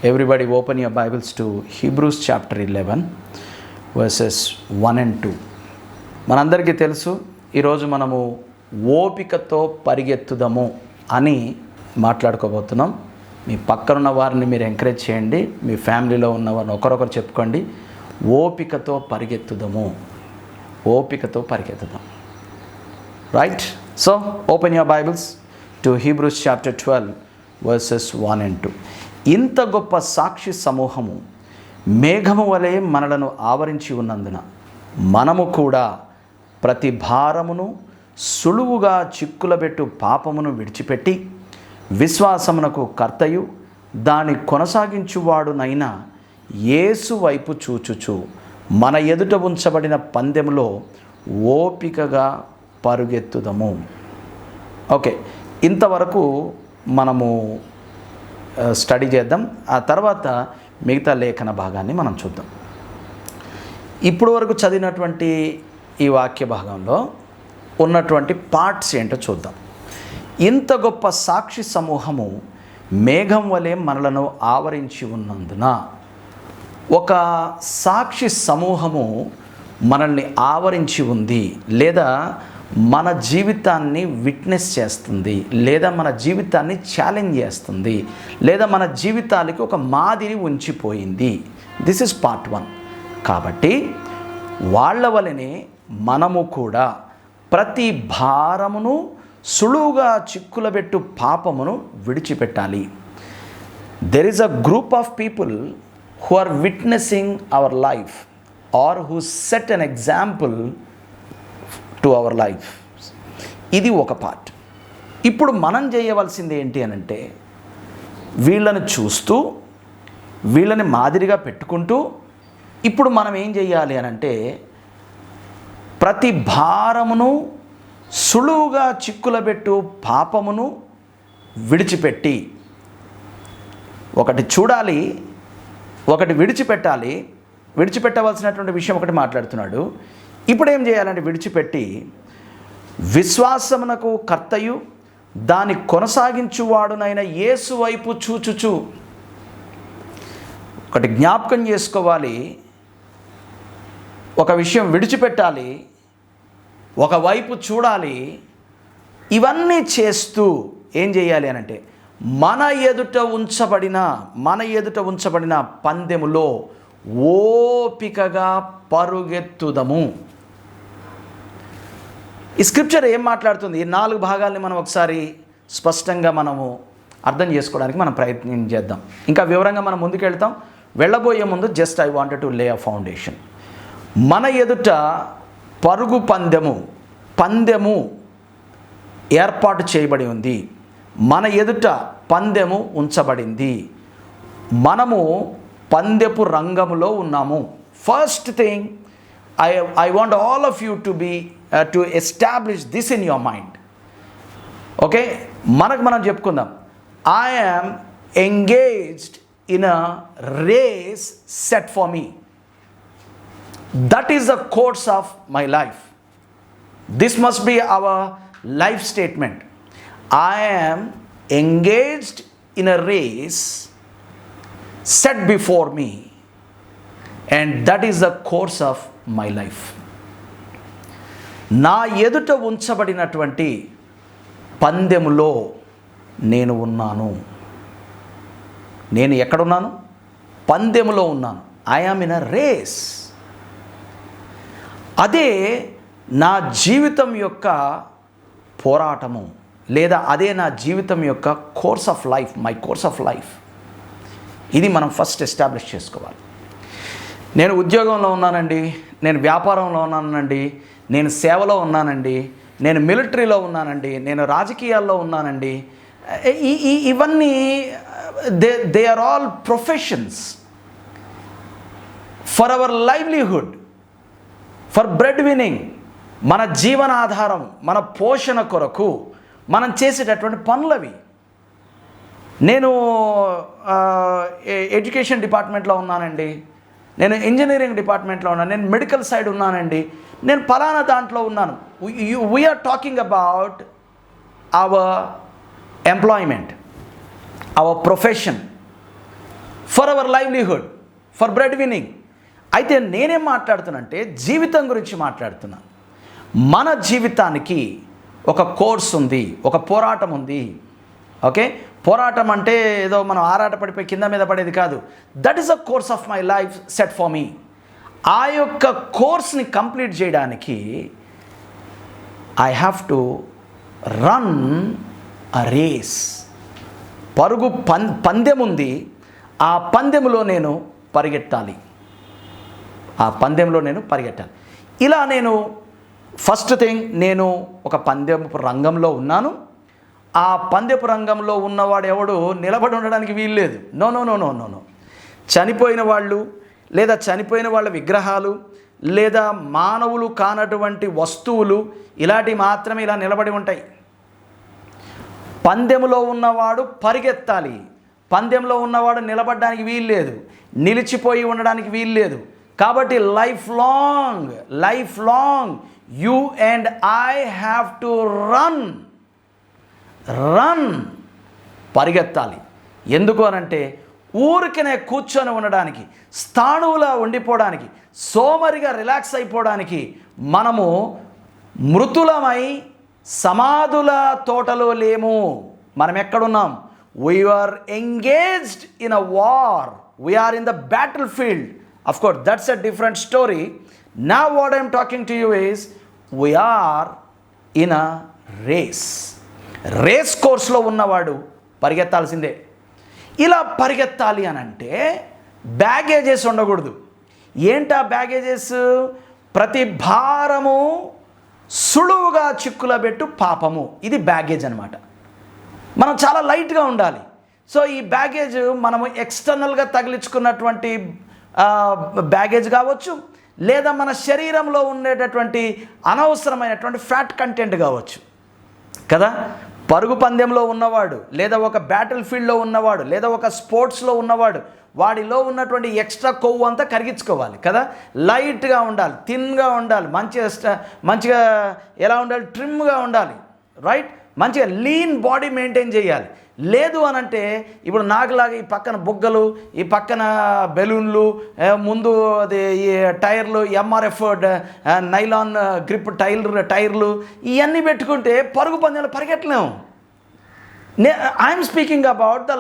Everybody open your Bibles to Hebrews chapter 11 verses 1 and 2. మనందరికీ తెలుసు ఈరోజు మనము ఓపికతో పరిగెత్తుదము అని మాట్లాడుకోబోతున్నాం. మీ పక్కనున్న వారిని మీరు ఎంకరేజ్ చేయండి, మీ ఫ్యామిలీలో ఉన్న వారిని ఒకరొకరు చెప్పుకోండి. ఓపికతో పరిగెత్తుదము, ఓపికతో పరిగెత్తుదాం. Right? So open your bibles to Hebrews chapter 12 verses 1 and 2. ఇంత గొప్ప సాక్షి సమూహము మేఘము వలె మనలను ఆవరించి ఉన్నందున మనము కూడా ప్రతి భారమును సులువుగా చిక్కులబెట్టు పాపమును విడిచిపెట్టి విశ్వాసమునకు కర్తయు దాని కొనసాగించువాడునైన యేసు వైపు చూచుచు మన ఎదుట ఉంచబడిన పందెములో ఓపికగా పరుగెత్తుదము. ఓకే, ఇంతవరకు మనము స్టడీ చేద్దాం. ఆ తర్వాత మిగతా లేఖన భాగాన్ని మనం చూద్దాం. ఇప్పుడు వరకు చదివినటువంటి ఈ వాక్య భాగంలో ఉన్నటువంటి పార్ట్స్ ఏంటో చూద్దాం. ఇంత గొప్ప సాక్షి సమూహము మేఘం వలె మనలను ఆవరించి ఉన్నందున, ఒక సాక్షి సమూహము మనల్ని ఆవరించి ఉంది, లేదా మన జీవితాన్ని విట్నెస్ చేస్తుంది, లేదా మన జీవితాన్ని ఛాలెంజ్ చేస్తుంది, లేదా మన జీవితాలకి ఒక మాదిరి ఉంచిపోయింది. This is part 1. కాబట్టి వాళ్ళ వలనే మనము కూడా ప్రతి భారమును సులువుగా చిక్కులబెట్టు పాపమును విడిచిపెట్టాలి. There is a group of people who are witnessing our life or who set an example to our life. ఇది ఒక పార్ట్. ఇప్పుడు మనం చేయవలసింది ఏంటి అని అంటే, వీళ్ళని చూస్తూ వీళ్ళని మాదిరిగా పెట్టుకుంటూ ఇప్పుడు మనం ఏం చేయాలి అని అంటే, ప్రతి భారమును సులువుగా చిక్కులబెట్టు పాపమును విడిచిపెట్టి, ఒకటి చూడాలి, ఒకటి విడిచిపెట్టాలి. విడిచిపెట్టవలసినటువంటి విషయం ఒకటి మాట్లాడుతున్నాడు. ఇప్పుడు ఏం చేయాలంటే, విడిచిపెట్టి విశ్వాసమునకు కర్తయు దాని కొనసాగించువాడునైన యేసు వైపు చూచుచు. ఒకటి జ్ఞాపకం చేసుకోవాలి, ఒక విషయం విడిచిపెట్టాలి, ఒకవైపు చూడాలి. ఇవన్నీ చేస్తూ ఏం చేయాలి అని అంటే, మన ఎదుట ఉంచబడిన పందెములో ఓపికగా పరుగెత్తుదము. ఈ స్క్రిప్చర్ ఏం మాట్లాడుతుంది? ఈ 4 భాగాల్ని మనం ఒకసారి స్పష్టంగా మనము అర్థం చేసుకోవడానికి మనం ప్రయత్నం చేద్దాం. ఇంకా వివరంగా మనం ముందుకెళ్తాం. వెళ్ళబోయే ముందు జస్ట్ ఐ వాంటెడ్ టు లే అ ఫౌండేషన్. మన ఎదుట పరుగు పందెము ఏర్పాటు చేయబడి ఉంది. మన ఎదుట పందెము ఉంచబడింది. మనము పందెపు రంగములో ఉన్నాము. First thing I want all of you to establish this in your mind. Okay? మనం చెప్పుకుందాం. I am engaged in a race set for me. That is the course of my life. This must be our life statement. I am engaged in a race set before me, and that is the course of my life. నా ఎదుట ఉంచబడినటువంటి పందెములో నేను ఉన్నాను. నేను ఎక్కడున్నాను? పందెములో ఉన్నాను. I am in a race. అదే నా జీవితం యొక్క పోరాటము, లేదా అదే నా జీవితం యొక్క course of life, my course of life. ఇది మనం ఫస్ట్ ఎస్టాబ్లిష్ చేసుకోవాలి. నేను ఉద్యోగంలో ఉన్నానండి, నేను వ్యాపారంలో ఉన్నానండి, నేను సేవలో ఉన్నానండి, నేను మిలిటరీలో ఉన్నానండి, నేను రాజకీయాల్లో ఉన్నానండి. ఇవన్నీ they are all professions for our livelihood, for bread winning. మన జీవనాధారం, మన పోషణ కొరకు మనం చేసేటటువంటి పనులవి. నేను ఎడ్యుకేషన్ డిపార్ట్మెంట్లో ఉన్నానండి, నేను ఇంజనీరింగ్ డిపార్ట్మెంట్లో ఉన్నాను, నేను మెడికల్ సైడ్ ఉన్నానండి, నేను పలానా దాంట్లో ఉన్నాను. We are talking about our employment, our profession, for our livelihood, for bread winning. అయితే నేనేం మాట్లాడుతున్నానంటే జీవితం గురించి మాట్లాడుతున్నాను. మన జీవితానికి ఒక కోర్స్ ఉంది, ఒక పోరాటం ఉంది. ఓకే, పోరాటం అంటే ఏదో మనం ఆరాట పడిపోయి కింద మీద పడేది కాదు. That is a course of my life set for me. ఆ యొక్క కోర్స్ని కంప్లీట్ చేయడానికి I have to run a race. పరుగు పందెం ఉంది. ఆ పందెంలో నేను పరిగెట్టాలి. ఇలా నేను ఫస్ట్ థింగ్, నేను ఒక పందెపు రంగంలో ఉన్నాను. ఆ పందెపు రంగంలో ఉన్నవాడు ఎవడు నిలబడి ఉండడానికి వీలు లేదు. No no no no no no చనిపోయిన వాళ్ళు, లేదా చనిపోయిన వాళ్ళ విగ్రహాలు, లేదా మానవులు కానటువంటి వస్తువులు, ఇలాంటివి మాత్రమే ఇలా నిలబడి ఉంటాయి. పందెములో ఉన్నవాడు పరిగెత్తాలి. పందెంలో ఉన్నవాడు నిలబడడానికి వీలు లేదు, నిలిచిపోయి ఉండడానికి వీలు లేదు. కాబట్టి life long you and I have to run పరిగెత్తాలి. ఎందుకు అనంటే ఊరికనే కూర్చొని ఉండడానికి, స్థాణువులా ఉండిపోవడానికి, సోమరిగా రిలాక్స్ అయిపోవడానికి మనము మృతులమై సమాధుల తోటలో లేము. మనం ఎక్కడున్నాం? We are engaged in a war, we are in the battle field. Of course, that's a different story. Now what I am talking to you is, we are in a race. Race కోర్స్లో ఉన్నవాడు పరిగెత్తాల్సిందే. ఇలా పరిగెత్తాలి అని అంటే బ్యాగేజెస్ ఉండకూడదు. ఏంటా baggages? ప్రతి భారము సులువుగా చిక్కులబెట్టు పాపము. ఇది బ్యాగేజ్ అనమాట. మనం చాలా లైట్గా ఉండాలి. సో ఈ బ్యాగేజ్ మనము ఎక్స్టర్నల్గా తగిలించుకున్నటువంటి బ్యాగేజ్ కావచ్చు, లేదా మన శరీరంలో ఉండేటటువంటి అనవసరమైనటువంటి ఫ్యాట్ కంటెంట్ కావచ్చు కదా. పరుగు పందెంలో ఉన్నవాడు, లేదా ఒక బ్యాటిల్ ఫీల్డ్లో ఉన్నవాడు, లేదా ఒక స్పోర్ట్స్లో ఉన్నవాడు, వాడిలో ఉన్నటువంటి ఎక్స్ట్రా కొవ్వు అంతా కరిగించుకోవాలి కదా. లైట్గా ఉండాలి, థిన్గా ఉండాలి, మంచిగా ఎలా ఉండాలి? ట్రిమ్గా ఉండాలి, రైట్. మంచిగా లీన్ బాడీ మెయింటైన్ చేయాలి. లేదు అనంటే ఇప్పుడు నాకులాగా ఈ పక్కన బుగ్గలు, ఈ పక్కన బెలూన్లు, ముందు అది ఈ టైర్లు, ఎంఆర్ఎఫ్ నైలాన్ గ్రిప్ టైర్లు, ఇవన్నీ పెట్టుకుంటే పరుగు పందెంలో పరిగెట్టలేము. ఐఎమ్ స్పీకింగ్ అబౌట్ ద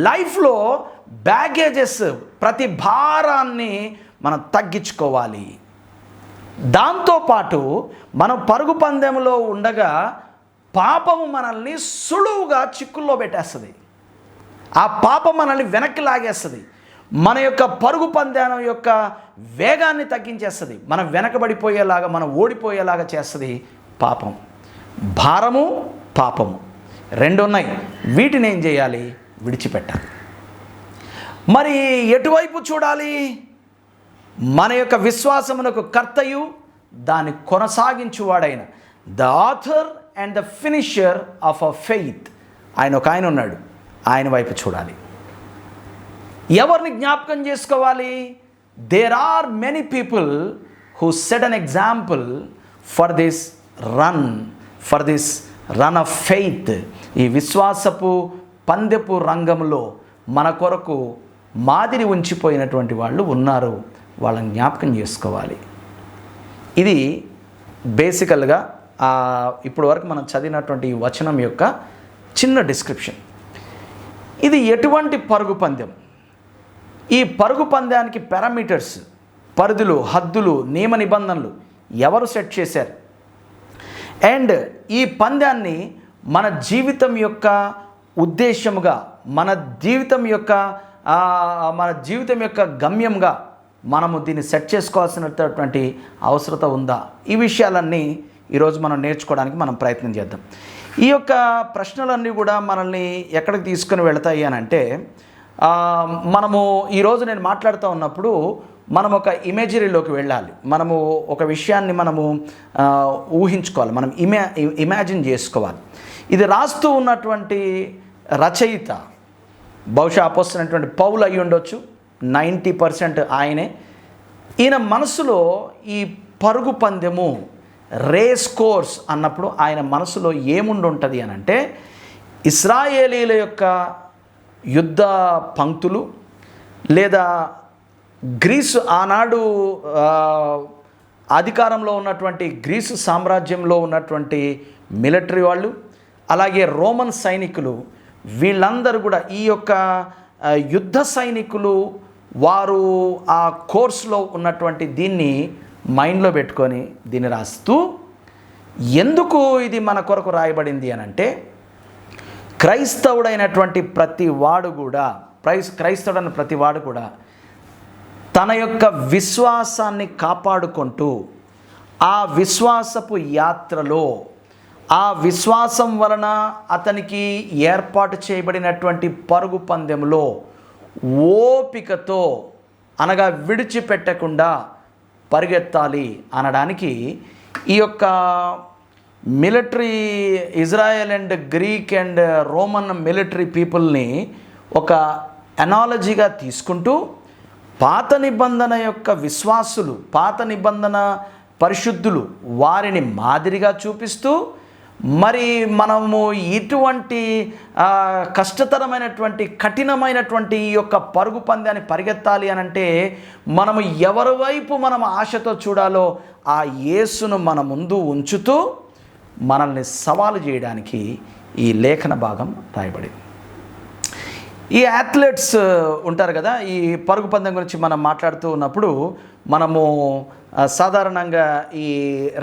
లైఫ్లో బ్యాగేజెస్, ప్రతి భారాన్ని మనం తగ్గించుకోవాలి. దాంతోపాటు మనం పరుగు పందెంలో ఉండగా పాపము మనల్ని సులువుగా చిక్కుల్లో పెట్టేస్తుంది. ఆ పాపం మనల్ని వెనక్కి లాగేస్తుంది. మన యొక్క పరుగు పందెం యొక్క వేగాన్ని తగ్గించేస్తుంది. మనం వెనకబడిపోయేలాగా, మనం ఓడిపోయేలాగా చేస్తుంది పాపం. భారము, పాపము రెండు ఉన్నాయి. వీటిని ఏం చేయాలి? విడిచిపెట్టాలి. మరి ఎటువైపు చూడాలి? మన యొక్క విశ్వాసమునకు కర్తయు దాన్ని కొనసాగించువాడైన the author and the finisher of a faith, ఆయన ఉన్నాడు, ఆయన వైపు చూడాలి. ఎవరిని జ్ఞాపకం చేసుకోవాలి? There are many people who set an example for this run of faith. ఈ విశ్వాసపు పందెపు రంగంలో మన కొరకు మాదిరి ఉంచిపోయినటువంటి వాళ్ళు ఉన్నారు. వాళ్ళని జ్ఞాపకం చేసుకోవాలి. ఇది బేసికల్గా ఇప్పుడు వరకు మనం చదివినటువంటి ఈ వచనం యొక్క చిన్న డిస్క్రిప్షన్. ఇది ఎటువంటి పరుగు పందెం? ఈ పరుగు పందెానికి పారామీటర్స్, పరిధులు, హద్దులు, నియమ నిబంధనలు ఎవరు సెట్ చేశారు? అండ్ ఈ పందెాన్ని మన జీవితం యొక్క ఉద్దేశముగా, మన జీవితం యొక్క గమ్యంగా మనము దీన్ని సెట్ చేసుకోవాల్సినటువంటి అవసరత ఉందా? ఈ విషయాలన్నీ ఈరోజు మనం నేర్చుకోవడానికి మనం ప్రయత్నం చేద్దాం. ఈ యొక్క ప్రశ్నలన్నీ కూడా మనల్ని ఎక్కడికి తీసుకుని వెళతాయి అని అంటే, మనము ఈరోజు నేను మాట్లాడుతూ ఉన్నప్పుడు మనం ఒక ఇమేజరీలోకి వెళ్ళాలి. మనము ఒక విషయాన్ని మనము ఊహించుకోవాలి, మనం ఇమాజిన్ చేసుకోవాలి. ఇది రాస్తూ ఉన్నటువంటి రచయిత బహుశా అపోస్తలుడైనటువంటి పౌలు అయి ఉండొచ్చు. 90% ఆయనే. ఈయన మనసులో ఈ పరుగు పందెము, రేస్ కోర్స్ అన్నప్పుడు ఆయన మనసులో ఏముండి ఉంటుంది అని అంటే, ఇశ్రాయేలీల యొక్క యుద్ధ పంక్తులు, లేదా గ్రీసు ఆనాడు అధికారంలో ఉన్నటువంటి గ్రీసు సామ్రాజ్యంలో ఉన్నటువంటి మిలిటరీ వాళ్ళు, అలాగే రోమన్ సైనికులు, వీళ్ళందరూ కూడా ఈ యొక్క యుద్ధ సైనికులు వారు ఆ కోర్సులో ఉన్నటువంటి దీన్ని మైండ్లో పెట్టుకొని దీన్ని రాస్తూ, ఎందుకు ఇది మన కొరకు రాయబడింది అని అంటే, క్రైస్తవుడైనటువంటి ప్రతి వాడు కూడా తన యొక్క విశ్వాసాన్ని కాపాడుకుంటూ ఆ విశ్వాసపు యాత్రలో, ఆ విశ్వాసం వలన అతనికి ఏర్పాటు చేయబడినటువంటి పరుగు పందెంలో ఓపికతో, అనగా విడిచిపెట్టకుండా పరిగెత్తాలి అనడానికి ఈ యొక్క military, Israel and Greek and Roman military పీపుల్ని ఒక అనాలజీగా తీసుకుంటూ, పాత నిబంధన యొక్క విశ్వాసులు, పాత నిబంధన పరిశుద్ధులు వారిని మాదిరిగా చూపిస్తూ, మరి మనము ఇటువంటి కష్టతరమైనటువంటి కఠినమైనటువంటి ఈ యొక్క పరుగు పందాన్ని పరిగెత్తాలి అని అంటే, మనము ఎవరి వైపు మనం ఆశతో చూడాలో ఆ యేసును మన ముందు ఉంచుతూ మనల్ని సవాలు చేయడానికి ఈ లేఖన భాగం రాయబడింది. ఈ అథ్లెట్స్ ఉంటారు కదా, ఈ పరుగు పందెం గురించి మనం మాట్లాడుతూ ఉన్నప్పుడు మనము సాధారణంగా ఈ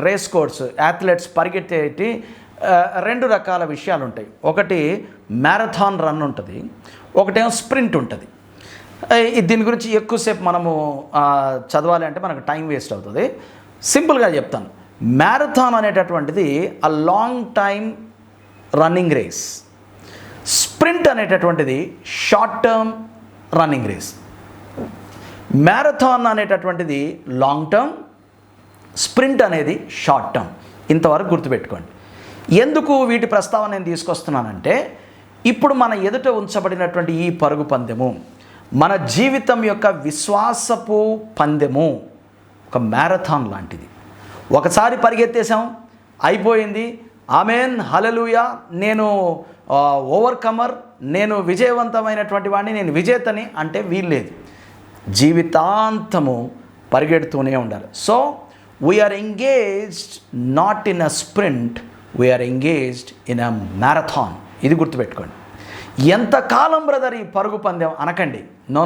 రేస్ కోర్స్ అథ్లెట్స్ పరిగెత్తేటి రెండు రకాల విషయాలు ఉంటాయి. ఒకటి మ్యారథాన్ రన్ ఉంటుంది, ఒకటేమో స్ప్రింట్ ఉంటుంది. దీని గురించి ఎక్కువసేపు మనము చదవాలి అంటే మనకు టైం వేస్ట్ అవుతుంది. సింపుల్గా చెప్తాను. మ్యారథాన్ అనేటటువంటిది a long time running race. Sprint అనేటటువంటిది short term running race. Marathon అనేటటువంటిది లాంగ్ టర్మ్, స్ప్రింట్ అనేది షార్ట్ టర్మ్. ఇంతవరకు గుర్తుపెట్టుకోండి. ఎందుకు వీటి ప్రస్తావన నేను తీసుకొస్తున్నానంటే, ఇప్పుడు మన ఎదుట ఉంచబడినటువంటి ఈ పరుగు పందెము మన జీవితం యొక్క విశ్వాసపు పందెము, ఒక మ్యారథాన్ లాంటిది. ఒకసారి పరిగెత్తేసాం, అయిపోయింది, ఆమెన్, హల్లెలూయా, నేను ఓవర్కమర్, నేను విజయవంతమైనటువంటి వాడిని, నేను విజేతని అంటే వీల్లేదు. జీవితాంతము పరిగెడుతూనే ఉండాలి. So we are engaged not in a sprint, we are engaged in a marathon. ఇది గుర్తుపెట్టుకోండి. ఎంతకాలం బ్రదర్ ఈ పరుగు పందెం అనకండి. నో,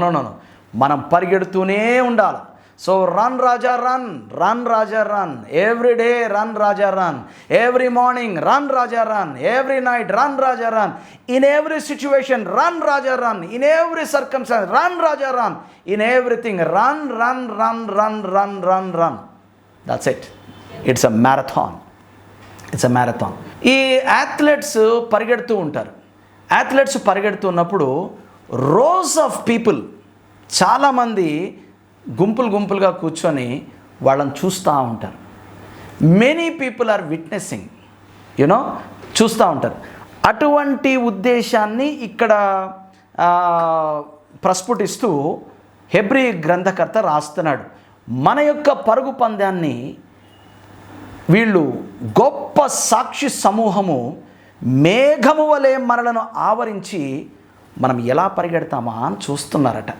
మనం పరిగెడుతూనే ఉండాలి. So run raja run, run raja run, every day run raja run, every morning run raja run, every night run raja run, in every situation run raja run, in every circumstances run raja run, in everything run run run run run run run. That's it. It's a marathon. It's a marathon. ఈ athletes పరిగెడుతూ ఉంటారు. Athletes పరిగెడుతున్నప్పుడు rows of people, చాలామంది గుంపులుగా కూర్చొని వాళ్ళని చూస్తూ ఉంటారు. Many people are witnessing, చూస్తూ ఉంటారు. అటువంటి ఉద్దేశాన్ని ఇక్కడ ప్రస్ఫుటిస్తూ హెబ్రీ గ్రంథకర్త రాస్తున్నాడు. మన యొక్క పరుగు పందాన్ని వీళ్ళు గొప్ప సాక్షి సమూహము మేఘము వలె మనలను ఆవరించి మనం ఎలా పరిగెడతామా అని చూస్తున్నారట.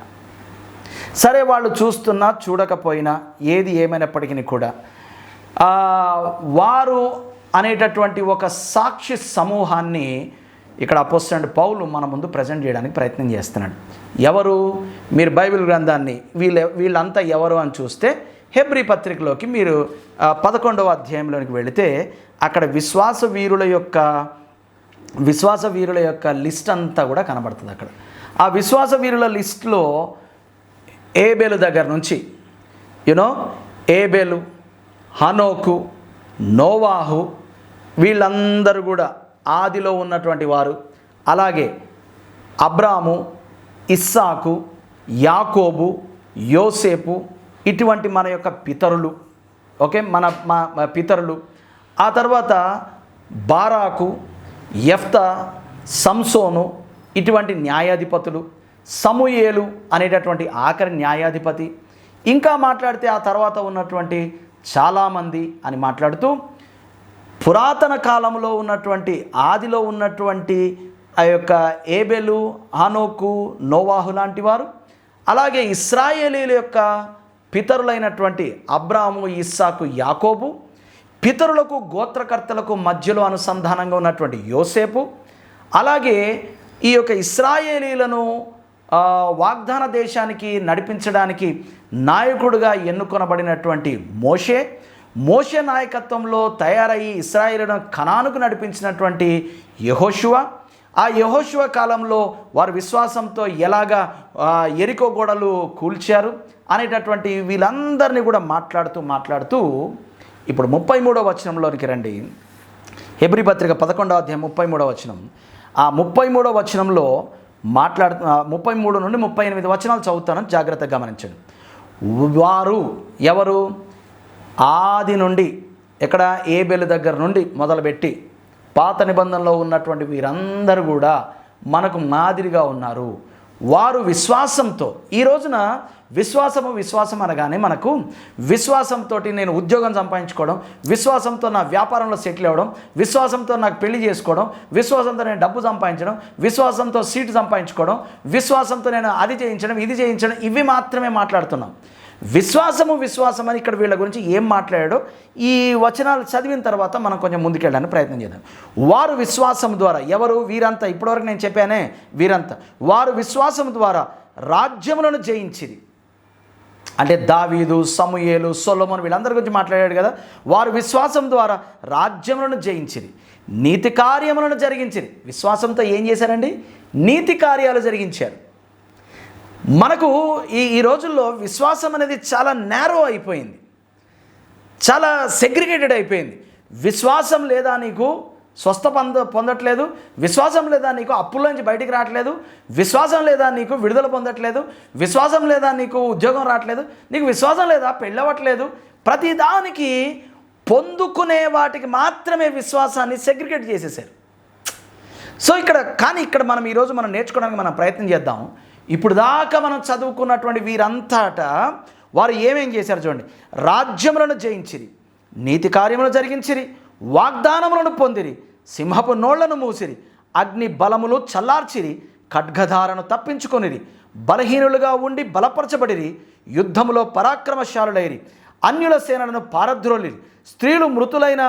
సరే, వాళ్ళు చూస్తున్నా చూడకపోయినా ఏది ఏమైనప్పటికీ కూడా వారు అనేటటువంటి ఒక సాక్షి సమూహాన్ని ఇక్కడ అపోస్తలుడైన పౌలు మన ముందు ప్రజెంట్ చేయడానికి ప్రయత్నం చేస్తున్నాడు. ఎవరు? మీరు బైబిల్ గ్రంథాన్ని వీళ్ళంతా ఎవరు అని చూస్తే హెబ్రీ పత్రికలోకి మీరు 11వ అధ్యాయంలోనికి వెళితే అక్కడ విశ్వాస వీరుల యొక్క లిస్ట్ అంతా కూడా కనబడుతుంది. అక్కడ ఆ విశ్వాస వీరుల లిస్టులో ఏబేలు దగ్గర నుంచి ఏబేలు, హనోకు, నోవాహు, వీళ్ళందరూ కూడా ఆదిలో ఉన్నటువంటి వారు. అలాగే అబ్రాము, ఇస్సాకు, యాకోబు, యోసేపు, ఇటువంటి మన యొక్క పితరులు. ఓకే, మన పితరులు. ఆ తర్వాత బారాకు, యెఫ్తా, సంసోను, ఇటువంటి న్యాయాధిపతులు, సమూయేలు అనేటటువంటి ఆఖరి న్యాయాధిపతి, ఇంకా మాట్లాడితే ఆ తర్వాత ఉన్నటువంటి చాలామంది అని మాట్లాడుతూ పురాతన కాలంలో ఉన్నటువంటి ఆదిలో ఉన్నటువంటి ఆ యొక్క ఏబెలు, హనోకు, నోవాహు లాంటి వారు, అలాగే ఇశ్రాయేలీల యొక్క పితరులైనటువంటి అబ్రాహాము, ఇస్సాకు, యాకోబు, పితరులకు గోత్రకర్తలకు మధ్యలో అనుసంధానంగా ఉన్నటువంటి యోసేపు, అలాగే ఈ యొక్క ఇశ్రాయేలీలను వాగ్దాన దేశానికి నడిపించడానికి నాయకుడిగా ఎన్నుకొనబడినటువంటి మోషే నాయకత్వంలో తయారయ్యి ఇశ్రాయేలును కనానుకు నడిపించినటువంటి యెహోషువ, ఆ యెహోషువ కాలంలో వారు విశ్వాసంతో ఎలాగా యెరికో గోడలు కూల్చారు అనేటటువంటి వీళ్ళందరినీ కూడా మాట్లాడుతూ ఇప్పుడు 33వ వచనంలోనికి రండి. హెబ్రీ పత్రిక 11వ అధ్యాయం 33వ వచనం. ఆ 33వ వచనంలో 33 నుండి 38 వచనాలు చదువుతాను, జాగ్రత్తగా గమనించండి. వారు ఎవరు? ఆది నుండి ఇక్కడ ఏబేలు దగ్గర నుండి మొదలుపెట్టి పాత నిబంధనలో ఉన్నటువంటి వీరందరూ కూడా మనకు మాదిరిగా ఉన్నారు. వారు విశ్వాసంతో, ఈ రోజున విశ్వాసం అనగానే మనకు విశ్వాసంతో నేను ఉద్యోగం సంపాదించుకోవడం, విశ్వాసంతో నా వ్యాపారంలో సెటిల్ అవ్వడం, విశ్వాసంతో నాకు పెళ్లి చేసుకోవడం, విశ్వాసంతో నేను డబ్బు సంపాదించడం, విశ్వాసంతో సీటు సంపాదించుకోవడం, విశ్వాసంతో నేను అది చేయించడం, ఇది చేయించడం, ఇవి మాత్రమే మాట్లాడుతున్నాం. విశ్వాసం అని ఇక్కడ వీళ్ళ గురించి ఏం మాట్లాడాడో ఈ వచనాలు చదివిన తర్వాత మనం కొంచెం ముందుకెళ్ళడానికి ప్రయత్నం చేద్దాం. వారు విశ్వాసం ద్వారా, ఎవరు? వీరంతా, ఇప్పటివరకు నేను చెప్పానే వీరంతా, వారు విశ్వాసం ద్వారా రాజ్యములను జయించిరి. అంటే దావీదు, సమూయేలు, సొలొమోను వీళ్ళందరి గురించి మాట్లాడాడు కదా. వారు విశ్వాసం ద్వారా రాజ్యములను జయించిరి, నీతి కార్యములను జరిగించిరి. విశ్వాసంతో ఏం చేశారండి? నీతి కార్యాలు జరిగించారు. మనకు ఈ రోజుల్లో విశ్వాసం అనేది చాలా నేరో అయిపోయింది, చాలా సెగ్రిగేటెడ్ అయిపోయింది. విశ్వాసం లేదా నీకు స్వస్థ పొందట్లేదు, విశ్వాసం లేదా నీకు అప్పుల్లోంచి బయటికి రావట్లేదు, విశ్వాసం లేదా నీకు విడుదల పొందట్లేదు, విశ్వాసం లేదా నీకు ఉద్యోగం రావట్లేదు, నీకు విశ్వాసం లేదా పెళ్ళవట్లేదు. ప్రతిదానికి పొందుకునే వాటికి మాత్రమే విశ్వాసాన్ని సెగ్రిగేట్ చేసేసారు. సో ఇక్కడ మనం ఈరోజు నేర్చుకోవడానికి మనం ప్రయత్నం చేద్దాం. ఇప్పుడు దాకా మనం చదువుకున్నటువంటి వీరంతటా వారు ఏమేం చేశారు చూడండి. రాజ్యములను జయించిరి, నీతి కార్యములను జరిగించిరి, వాగ్దానములను పొందిరి, సింహపు నోళ్లను మూసిరి, అగ్ని బలములు చల్లార్చిరి, ఖడ్గధారను తప్పించుకొనిరి, బలహీనులుగా ఉండి బలపరచబడిరి, యుద్ధములో పరాక్రమశాలులైరి, అన్యుల సేనలను పారద్రోలిరి, స్త్రీలు మృతులైన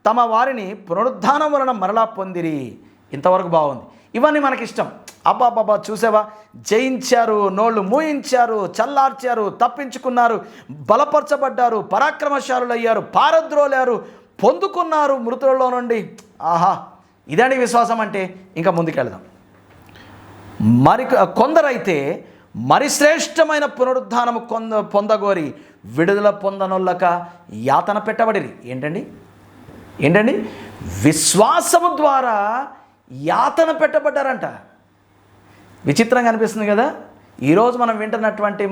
తమ వారిని పునరుద్ధానం వలన మరలా పొందిరి. ఇంతవరకు బాగుంది. ఇవన్నీ మనకిష్టం. అబ్బాబ్బాబ్బా చూసావా, జయించారు, నోళ్ళు మూయించారు, చల్లార్చారు, తప్పించుకున్నారు, బలపరచబడ్డారు, పరాక్రమశాలులు అయ్యారు, పారద్రోలారు, పొందుకున్నారు మృతులలో నుండి. ఆహా, ఇదండి విశ్వాసం అంటే. ఇంకా ముందుకెళ్దాం. కొందరైతే మరి శ్రేష్టమైన పునరుద్ధానము పొందగోరి విడుదల పొందనొల్లక యాతన పెట్టబడిరి. ఏంటండి? విశ్వాసము ద్వారా యాతన పెట్టబడ్డారంట. విచిత్రంగా అనిపిస్తుంది కదా. ఈరోజు మనం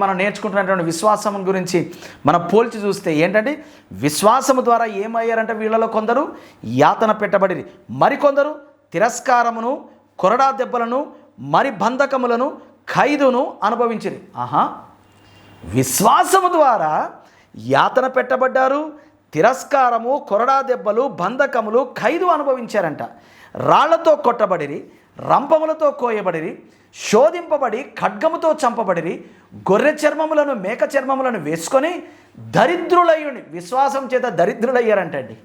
మనం నేర్చుకుంటున్నటువంటి విశ్వాసం గురించి మనం పోల్చి చూస్తే ఏంటంటే, విశ్వాసము ద్వారా ఏమయ్యారంటే వీళ్ళలో కొందరు యాతన పెట్టబడిరి, మరికొందరు తిరస్కారమును, కొరడా దెబ్బలను, మరి బంధకములను, ఖైదును అనుభవించిరి. విశ్వాసము ద్వారా యాతన పెట్టబడ్డారు, తిరస్కారము, కొరడా దెబ్బలు, బంధకములు, ఖైదు అనుభవించారంట. రాళ్లతో కొట్టబడిరి, రంపములతో కోయబడిరి, శోధింపబడి ఖడ్గముతో చంపబడిరి, గొర్రె చర్మములను, మేక చర్మములను వేసుకొని దరిద్రులయ్యుండి, విశ్వాసం చేత దరిద్రులయ్యారంటండి.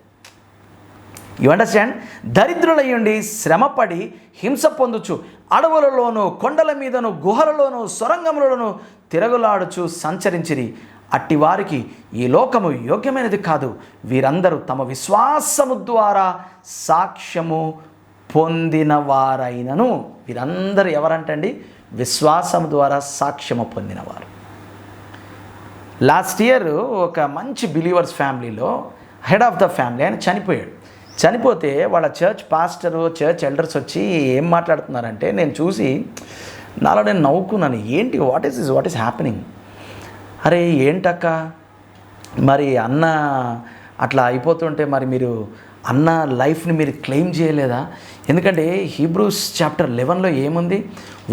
You understand? దరిద్రులయ్యుండి శ్రమపడి హింస పొందుచు అడవులలోను, కొండల మీదను, గుహలలోను, సొరంగములలోను తిరగులాడుచు సంచరించిరి. అట్టి వారికి ఈ లోకము యోగ్యమైనది కాదు. వీరందరూ తమ విశ్వాసము ద్వారా సాక్ష్యము పొందిన వారైనను. వీరందరూ ఎవరంటండి? విశ్వాసం ద్వారా సాక్ష్యము పొందినవారు. లాస్ట్ ఇయర్ ఒక మంచి బిలీవర్స్ ఫ్యామిలీలో హెడ్ ఆఫ్ ద ఫ్యామిలీ ఆయన చనిపోతే వాళ్ళ చర్చ్ పాస్టరు, చర్చ్ ఎల్డర్స్ వచ్చి ఏం మాట్లాడుతున్నారంటే, నేను చూసి నాలో నేను నవ్వుకున్నాను. ఏంటి, వాట్ ఈస్ హ్యాపెనింగ్? అరే ఏంటక్క, మరి అన్న అట్లా అయిపోతుంటే మరి మీరు అన్న లైఫ్ని మీరు క్లెయిమ్ చేయలేదా? ఎందుకంటే హీబ్రూస్ చాప్టర్ 11లో ఏముంది?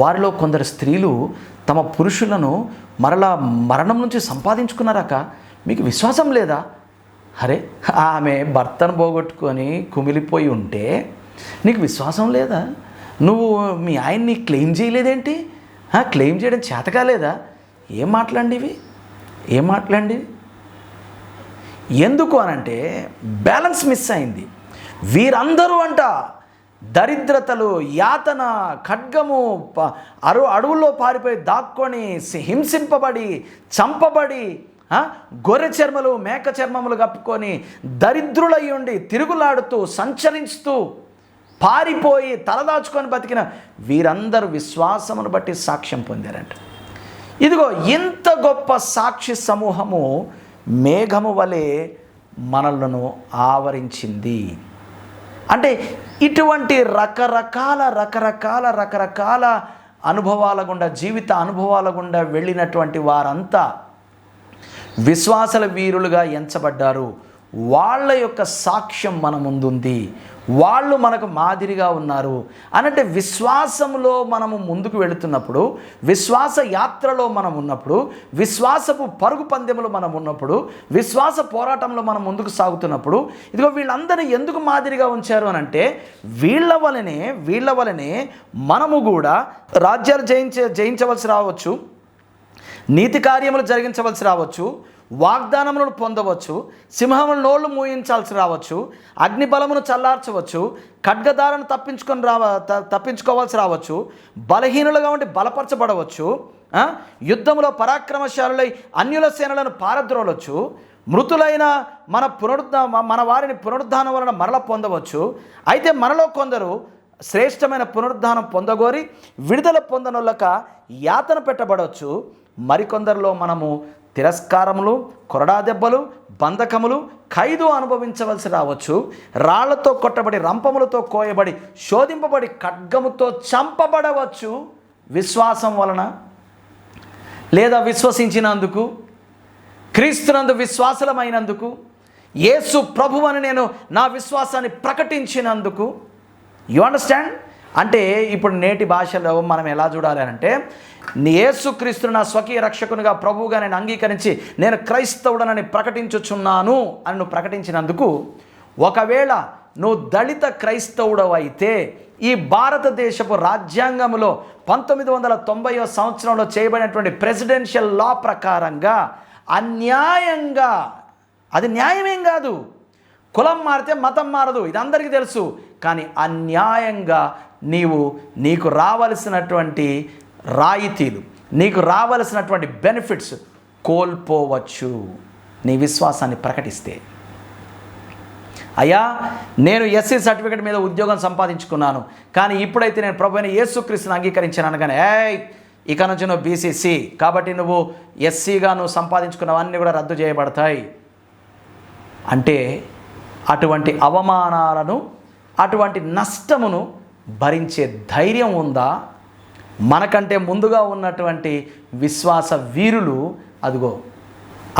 వారిలో కొందరు స్త్రీలు తమ పురుషులను మరలా మరణం నుంచి సంపాదించుకున్నారక్క, మీకు విశ్వాసం లేదా? అరే, ఆమె భర్తను పోగొట్టుకొని కుమిలిపోయి ఉంటే నీకు విశ్వాసం లేదా? నువ్వు మీ ఆయన్ని క్లెయిమ్ చేయలేదేంటి? క్లెయిమ్ చేయడం చేత కాలేదా? ఏం మాట్లాడండి ఇవి, ఏం మాట్లాడండి? ఎందుకు అనంటే బ్యాలెన్స్ మిస్ అయింది. వీరందరూ అంట దరిద్రతలు, యాతన, ఖడ్గము, అడవుల్లో పారిపోయి దాక్కొని హింసింపబడి చంపబడి గొర్రె చర్మలు మేక చర్మములు కప్పుకొని దరిద్రులై ఉండి తిరుగులాడుతూ సంచరిస్తూ పారిపోయి తలదాచుకొని బతికిన వీరందరూ విశ్వాసమును బట్టి సాక్ష్యం పొందారంట. ఇదిగో ఇంత గొప్ప సాక్షి సమూహము మేఘము వలె మనలను ఆవరించింది. అంటే ఇటువంటి రకరకాల అనుభవాల గుండా, జీవిత అనుభవాల గుండా వెళ్ళినటువంటి వారంతా విశ్వాసల వీరులుగా ఎంచబడ్డారు. వాళ్ళ యొక్క సాక్ష్యం మన ముందుంది. వాళ్ళు మనకు మాదిరిగా ఉన్నారు అనంటే విశ్వాసంలో మనము ముందుకు వెళుతున్నప్పుడు, విశ్వాస యాత్రలో మనం ఉన్నప్పుడు, విశ్వాసపు పరుగు పందెములో మనం ఉన్నప్పుడు, విశ్వాస పోరాటంలో మనం ముందుకు సాగుతున్నప్పుడు ఇదిగో వీళ్ళందరినీ ఎందుకు మాదిరిగా ఉంచారు అనంటే వీళ్ళ వలనే మనము కూడా రాజ్యాలు జయించవలసి రావచ్చు, నీతి కార్యములు జరిగించవలసి రావచ్చు, వాగ్దానములను పొందవచ్చు, సింహముల నోళ్లు మూయించాల్సి రావచ్చు, అగ్ని బలమును చల్లార్చవచ్చు, ఖడ్గదారను తప్పించుకోవాల్సి రావచ్చు, బలహీనులుగా ఉండి బలపరచబడవచ్చు, యుద్ధములో పరాక్రమశాలులై అన్యుల సేనలను పారద్రోలవచ్చు, మృతులైన మన వారిని పునరుద్ధానం వలన మరల పొందవచ్చు. అయితే మనలో కొందరు శ్రేష్టమైన పునరుద్ధానం పొందగోరి విడుదల పొందనొల్లక యాతన పెట్టబడవచ్చు. మరికొందరిలో మనము తిరస్కారములు, కొరడా దెబ్బలు, బంధకములు, ఖైదు అనుభవించవలసి రావచ్చు. రాళ్లతో కొట్టబడి, రంపములతో కోయబడి, శోధింపబడి, ఖడ్గముతో చంపబడవచ్చు. విశ్వాసం వలన లేదా విశ్వసించినందుకు, క్రీస్తునందు విశ్వాసులమైనందుకు, యేసు ప్రభువని నేను నా విశ్వాసాన్ని ప్రకటించినందుకు. You understand? అంటే ఇప్పుడు నేటి భాషలో మనం ఎలా చూడాలి అంటే యేసుక్రీస్తును నా స్వకీయ రక్షకునిగా ప్రభువుగా నేను అంగీకరించి నేను క్రైస్తవుడనని ప్రకటించుచున్నాను అని నువ్వు ప్రకటించినందుకు, ఒకవేళ నువ్వు దళిత క్రైస్తవుడవు అయితే ఈ భారతదేశపు రాజ్యాంగంలో 1990 సంవత్సరంలో చేయబడినటువంటి ప్రెసిడెన్షియల్ లా ప్రకారంగా అన్యాయంగా, అది న్యాయమేం కాదు, కులం మారితే మతం మారదు, ఇది అందరికీ తెలుసు, కానీ అన్యాయంగా నీకు రావలసినటువంటి రాయితీలు, నీకు రావలసినటువంటి బెనిఫిట్స్ కోల్పోవచ్చు నీ విశ్వాసాన్ని ప్రకటిస్తే. అయ్యా, నేను ఎస్సీ సర్టిఫికేట్ మీద ఉద్యోగం సంపాదించుకున్నాను, కానీ ఇప్పుడైతే నేను ప్రభువైన యేసుక్రీస్తుని అంగీకరించాను కానీ ఇక నుంచి నువ్వు బీసీసీ కాబట్టి నువ్వు ఎస్సీగా నువ్వు సంపాదించుకున్నవన్నీ కూడా రద్దు చేయబడతాయి అంటే అటువంటి అవమానాలను, అటువంటి నష్టమును భరించే ధైర్యం ఉందా? మనకంటే ముందుగా ఉన్నటువంటి విశ్వాస వీరులు అదిగో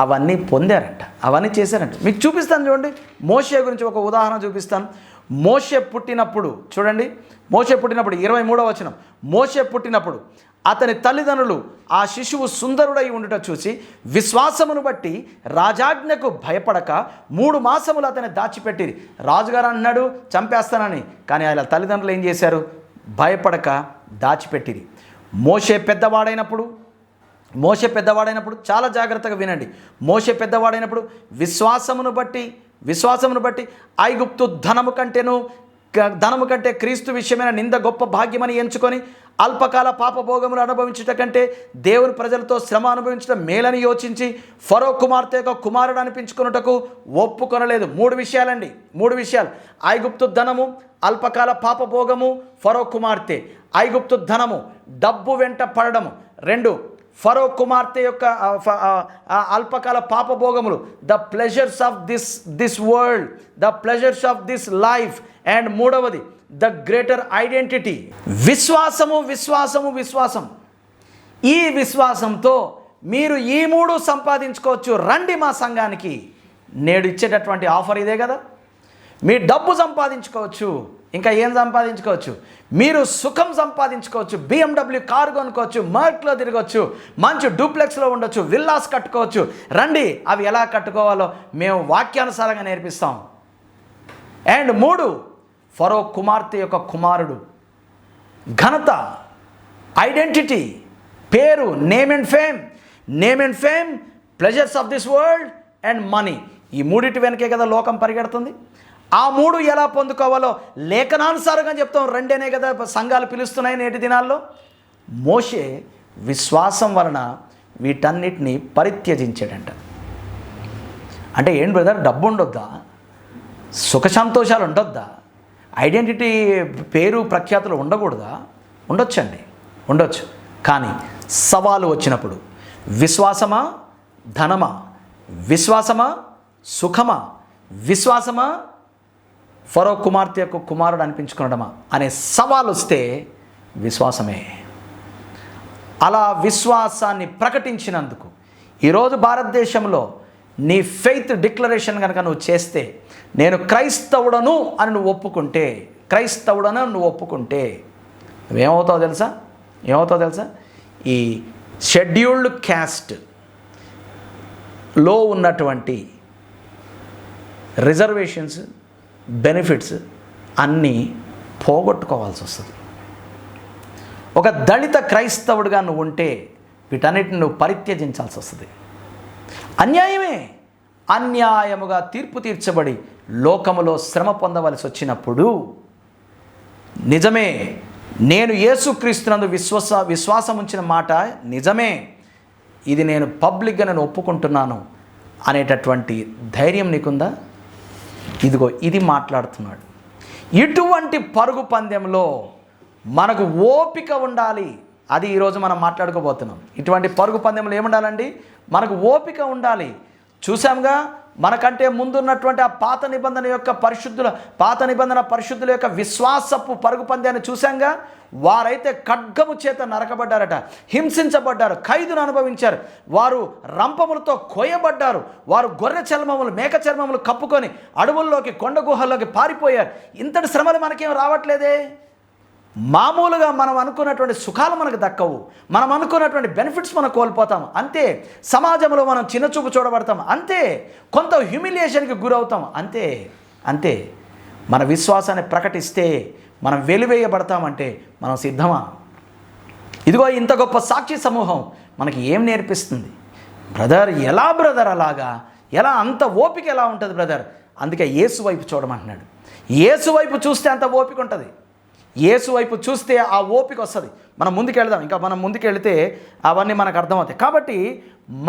అవన్నీ పొందారంట, అవన్నీ చేశారంట. మీకు చూపిస్తాను చూడండి. మోషే గురించి ఒక ఉదాహరణ చూపిస్తాను. మోషే పుట్టినప్పుడు చూడండి, మోషే పుట్టినప్పుడు 23వ వచనం. మోషే పుట్టినప్పుడు అతని తల్లిదండ్రులు ఆ శిశువు సుందరుడై ఉండుట చూసి విశ్వాసమును బట్టి రాజాజ్ఞకు భయపడక 3 మాసములు అతన్ని దాచిపెట్టిరి. రాజుగారు అన్నాడు చంపేస్తానని, కానీ ఆయన తల్లిదండ్రులు ఏం చేశారు? భయపడక దాచిపెట్టిరి. మోషే పెద్దవాడైనప్పుడు చాలా జాగ్రత్తగా వినండి. మోషే పెద్దవాడైనప్పుడు విశ్వాసమును బట్టి ఐగుప్తు ధనము కంటే క్రీస్తు విషయమైన నింద గొప్ప భాగ్యమని ఎంచుకొని అల్పకాల పాపభోగములు అనుభవించుట కంటే దేవుని ప్రజలతో శ్రమ అనుభవించడం మేలని యోచించి ఫరో కుమార్తె యొక్క కుమారుడు అనిపించుకున్నటకు ఒప్పుకొనలేదు. 3 విషయాలండి, 3 విషయాలు. ఐగుప్తు ధనము, అల్పకాల పాపభోగము, ఫరో కుమార్తె. ఐగుప్తు ధనము, డబ్బు వెంట పడడము. 2 ఫరో కుమార్తె యొక్క అల్పకాల పాపభోగములు, the pleasures of this world, the pleasures of this life. And 3వది ద గ్రేటర్ ఐడెంటిటీ. విశ్వాసం. ఈ విశ్వాసంతో మీరు ఈ 3 సంపాదించుకోవచ్చు. రండి మా సంఘానికి. నేడు ఇచ్చేటటువంటి ఆఫర్ ఇదే కదా. మీ డబ్బు సంపాదించుకోవచ్చు, ఇంకా ఏం సంపాదించుకోవచ్చు? మీరు సుఖం సంపాదించుకోవచ్చు, BMW కారు కొనుక్కోవచ్చు, మర్క్లో తిరగవచ్చు, మంచి డూప్లెక్స్లో ఉండొచ్చు, విల్లాస్ కట్టుకోవచ్చు. రండి, అవి ఎలా కట్టుకోవాలో మేము వాక్యానుసారంగా నేర్పిస్తాం. అండ్ 3 ఫరో కుమార్తె యొక్క కుమారుడు, ఘనత, ఐడెంటిటీ, పేరు, name and fame. Name and fame, pleasures of this world and money. ఈ మూడిటి వెనకే కదా లోకం పరిగెడుతుంది. ఆ మూడు ఎలా పొందుకోవాలో లేఖనానుసారంగా చెప్తాం. రెండేనే కదా సంఘాలు పిలుస్తున్నాయి నేటి దినాల్లో. మోషే విశ్వాసం వలన వీటన్నిటిని పరిత్యజించాడంట. అంటే ఏంటి బ్రదర్, డబ్బు ఉండొద్దా, సుఖ సంతోషాలు ఉండొద్దా, ఐడెంటిటీ పేరు ప్రఖ్యాతులు ఉండకూడదా? ఉండొచ్చండి, ఉండొచ్చు. కానీ సవాలు వచ్చినప్పుడు విశ్వాసమా ధనమా, విశ్వాసమా సుఖమా, విశ్వాసమా ఫరో కుమార్తె యొక్క కుమారుడు అనిపించుకోవడమా అనే సవాలు వస్తే విశ్వాసమే. అలా విశ్వాసాన్ని ప్రకటించినందుకు ఈరోజు భారతదేశంలో నీ ఫెయిత్ డిక్లరేషన్ కనుక నువ్వు చేస్తే, నేను క్రైస్తవుడను అని నువ్వు ఒప్పుకుంటే, క్రైస్తవుడను నువ్వు ఒప్పుకుంటే ఏమవుతావు తెలుసా? ఈ షెడ్యూల్డ్ క్యాస్ట్లో ఉన్నటువంటి రిజర్వేషన్స్, బెనిఫిట్స్ అన్నీ పోగొట్టుకోవాల్సి వస్తుంది. ఒక దళిత క్రైస్తవుడిగా నువ్వు ఉంటే వీటన్నిటిని నువ్వు పరిత్యజించాల్సి వస్తుంది. అన్యాయముగా తీర్పు తీర్చబడి లోకములో శ్రమ పొందవలసి వచ్చినప్పుడు, నిజమే నేను యేసుక్రీస్తునందు విశ్వాసం ఉంచిన మాట నిజమే, ఇది నేను పబ్లిక్గా నేను ఒప్పుకుంటున్నాను అనేటటువంటి ధైర్యం నీకుందా? ఇదిగో ఇది మాట్లాడుతున్నాడు. ఇటువంటి పరుగు పందెంలో మనకు ఓపిక ఉండాలి. అది ఈరోజు మనం మాట్లాడుకోబోతున్నాం. ఇటువంటి పరుగు పందెంలో ఏముండాలండి? మనకు ఓపిక ఉండాలి. చూసాంగా, మనకంటే ముందున్నటువంటి ఆ పాత నిబంధన పరిశుద్ధుల యొక్క విశ్వాసపు పరుగు పందాన్ని చూసాంగా. వారైతే ఖడ్గము చేత నరకబడ్డారట, హింసించబడ్డారు, ఖైదును అనుభవించారు, వారు రంపములతో కోయబడ్డారు, వారు గొర్రె చర్మములు మేక చర్మములు కప్పుకొని అడవుల్లోకి కొండ గుహల్లోకి పారిపోయారు. ఇంతటి శ్రమలు మనకేం రావట్లేదే. మామూలుగా మనం అనుకున్నటువంటి సుఖాలు మనకు దక్కవు, మనం అనుకున్నటువంటి బెనిఫిట్స్ మనం కోల్పోతాం, అంతే. సమాజంలో మనం చిన్నచూపు చూడబడతాం, అంతే. కొంత హ్యూమిలియేషన్కి గురవుతాం, అంతే. మన విశ్వాసాన్ని ప్రకటిస్తే మనం వెలివేయబడతామంటే మనం సిద్ధమా? ఇదిగో ఇంత గొప్ప సాక్షి సమూహం మనకి ఏం నేర్పిస్తుంది? బ్రదర్ అలాగా ఎలా అంత ఓపిక ఎలా ఉంటుంది బ్రదర్? అందుకే యేసు వైపు చూడమంటున్నాడు. యేసు వైపు చూస్తే అంత ఓపిక ఉంటుంది. యేసు వైపు చూస్తే ఆ ఓపిక వస్తుంది. మనం ముందుకెళ్దాం. ఇంకా మనం ముందుకెళ్తే అవన్నీ మనకు అర్థమవుతాయి. కాబట్టి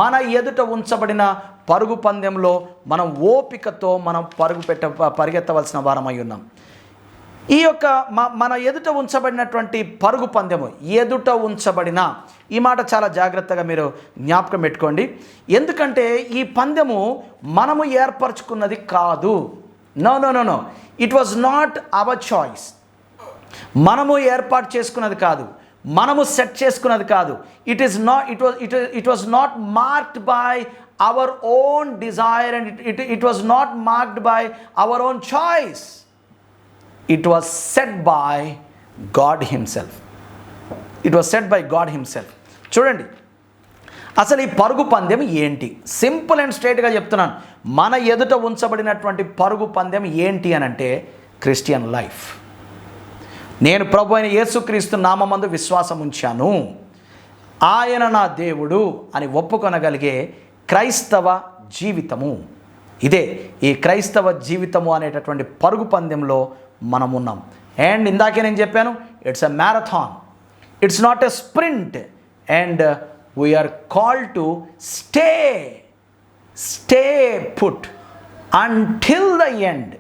మన ఎదుట ఉంచబడిన పరుగు పందెంలో మనం ఓపికతో మనం పరిగెత్తవలసిన వారమై ఉన్నాం. ఈ యొక్క మన ఎదుట ఉంచబడినటువంటి పరుగు పందెము, ఎదుట ఉంచబడిన, ఈ మాట చాలా జాగ్రత్తగా మీరు జ్ఞాపకం పెట్టుకోండి. ఎందుకంటే ఈ పందెము మనము ఏర్పరచుకున్నది కాదు. No, it was not our choice. మనము ఏర్పాటు చేసుకున్నది కాదు, మనము సెట్ చేసుకున్నది కాదు. It was not marked by our own desire and it was not marked by our own choice. It was set by God himself. చూడండి, అసలు ఈ పరుగు పందెం ఏంటి? సింపుల్ అండ్ స్ట్రైట్గా చెప్తున్నాను. మన ఎదుట ఉంచబడినటువంటి పరుగు పందెం ఏంటి అని అంటే క్రిస్టియన్ లైఫ్. నేను ప్రభు అయిన యేసుక్రీస్తు నామమందు విశ్వాసం ఉంచాను, ఆయన నా దేవుడు అని ఒప్పుకొనగలిగే క్రైస్తవ జీవితము. ఇదే ఈ క్రైస్తవ జీవితము అనేటటువంటి పరుగు పందెంలో మనం ఉన్నాం. అండ్ ఇందాకే నేను చెప్పాను, it's a marathon, it's not a sprint. And we are called to stay put until the end.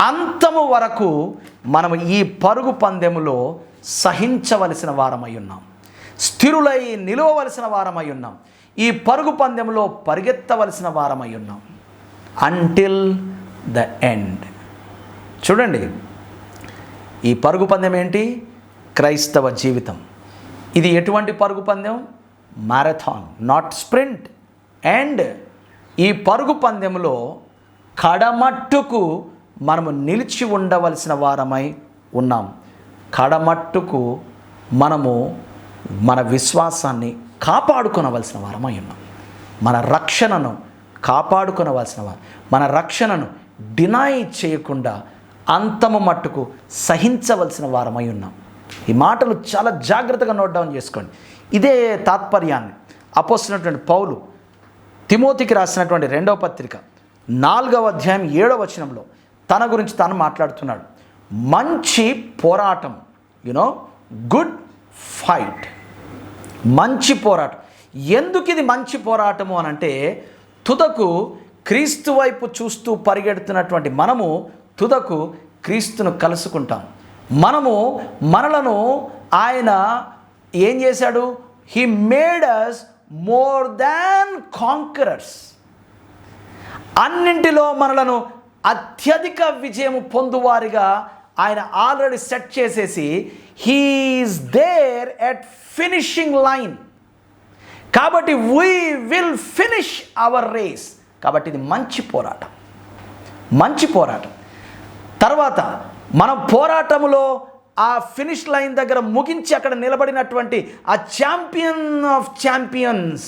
అంతము వరకు మనము ఈ పరుగు పందెములో సహించవలసిన వారమై ఉన్నాం, స్థిరులై నిలవవలసిన వారమై ఉన్నాం, ఈ పరుగు పందెములో పరిగెత్తవలసిన వారమై ఉన్నాం. Until the end. చూడండి, ఈ పరుగు పందెం ఏంటి? క్రైస్తవ జీవితం. ఇది ఎటువంటి పరుగు పందెం? Marathon, not sprint. అండ్ ఈ పరుగు పందెంలో కడమట్టుకు మనము నిలిచి ఉండవలసిన వారమై ఉన్నాం. కడమట్టుకు మనము మన విశ్వాసాన్ని కాపాడుకొనవలసిన వారమై ఉన్నాం. మన రక్షణను కాపాడుకొనవలసిన వారు, మన రక్షణను డినై చేయకుండా అంతము మట్టుకు సహించవలసిన వారమై ఉన్నాం. ఈ మాటలు చాలా జాగ్రత్తగా నోట్ డౌన్ చేసుకోండి. ఇదే తాత్పర్యాన్ని అపోస్తలుడైనటువంటి పౌలు తిమోతికి రాసినటువంటి 2వ పత్రిక 4వ అధ్యాయం 7వ వచనంలో తన గురించి తాను మాట్లాడుతున్నాడు. మంచి పోరాటం, గుడ్ ఫైట్. మంచి పోరాటం. ఎందుకు ఇది మంచి పోరాటము అని అంటే, తుదకు క్రీస్తు వైపు చూస్తూ పరిగెడుతున్నటువంటి మనము తుదకు క్రీస్తును కలుసుకుంటాం. మనలను ఆయన ఏం చేశాడు? He made us more than conquerors. అన్నింటిలో మనలను అత్యధిక విజయం పొందువారిగా ఆయన ఆల్రెడీ సెట్ చేసేసి he is there at finishing line. కాబట్టి we will finish our race. కాబట్టి ఇది మంచి పోరాటం, మంచి పోరాటం. తర్వాత మనం పోరాటంలో ఆ ఫినిష్ లైన్ దగ్గర ముగించి అక్కడ నిలబడినటువంటి ఆ ఛాంపియన్ ఆఫ్ ఛాంపియన్స్,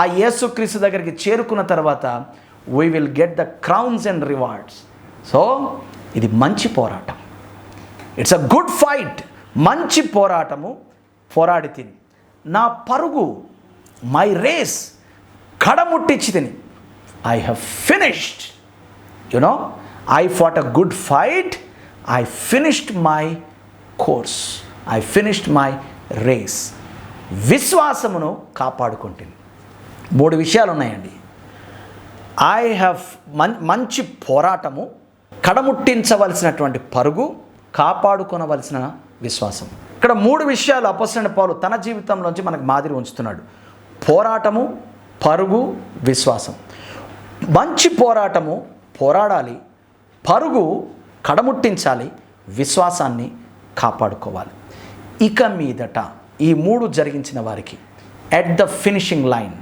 ఆ యేసుక్రీస్తు దగ్గరికి చేరుకున్న తర్వాత we will get the crowns and rewards. So ఇది మంచి పోరాటం. It's a good fight. మంచి పోరాటము పోరాడి తిని నా పరుగు, మై రేస్ కడముట్టించి తిని, I have finished. I fought a good fight, I finished my course, I finished my race. విశ్వాసమును కాపాడుకుంటుంది. 3 విషయాలు ఉన్నాయండి. ఐ హ్యావ్ మంచి పోరాటము, కడముట్టించవలసినటువంటి పరుగు, కాపాడుకొనవలసిన విశ్వాసం. ఇక్కడ 3 విషయాలు అపోస్తలుడైన పౌలు తన జీవితంలోంచి మనకు మాదిరి ఉంచుతున్నాడు. పోరాటము, పరుగు, విశ్వాసం. మంచి పోరాటము పోరాడాలి, పరుగు కడముట్టించాలి, విశ్వాసాన్ని కాపాడుకోవాలి. ఇక మీదట ఈ 3 జరిగించిన వారికి ఎట్ ద ఫినిషింగ్ లైన్,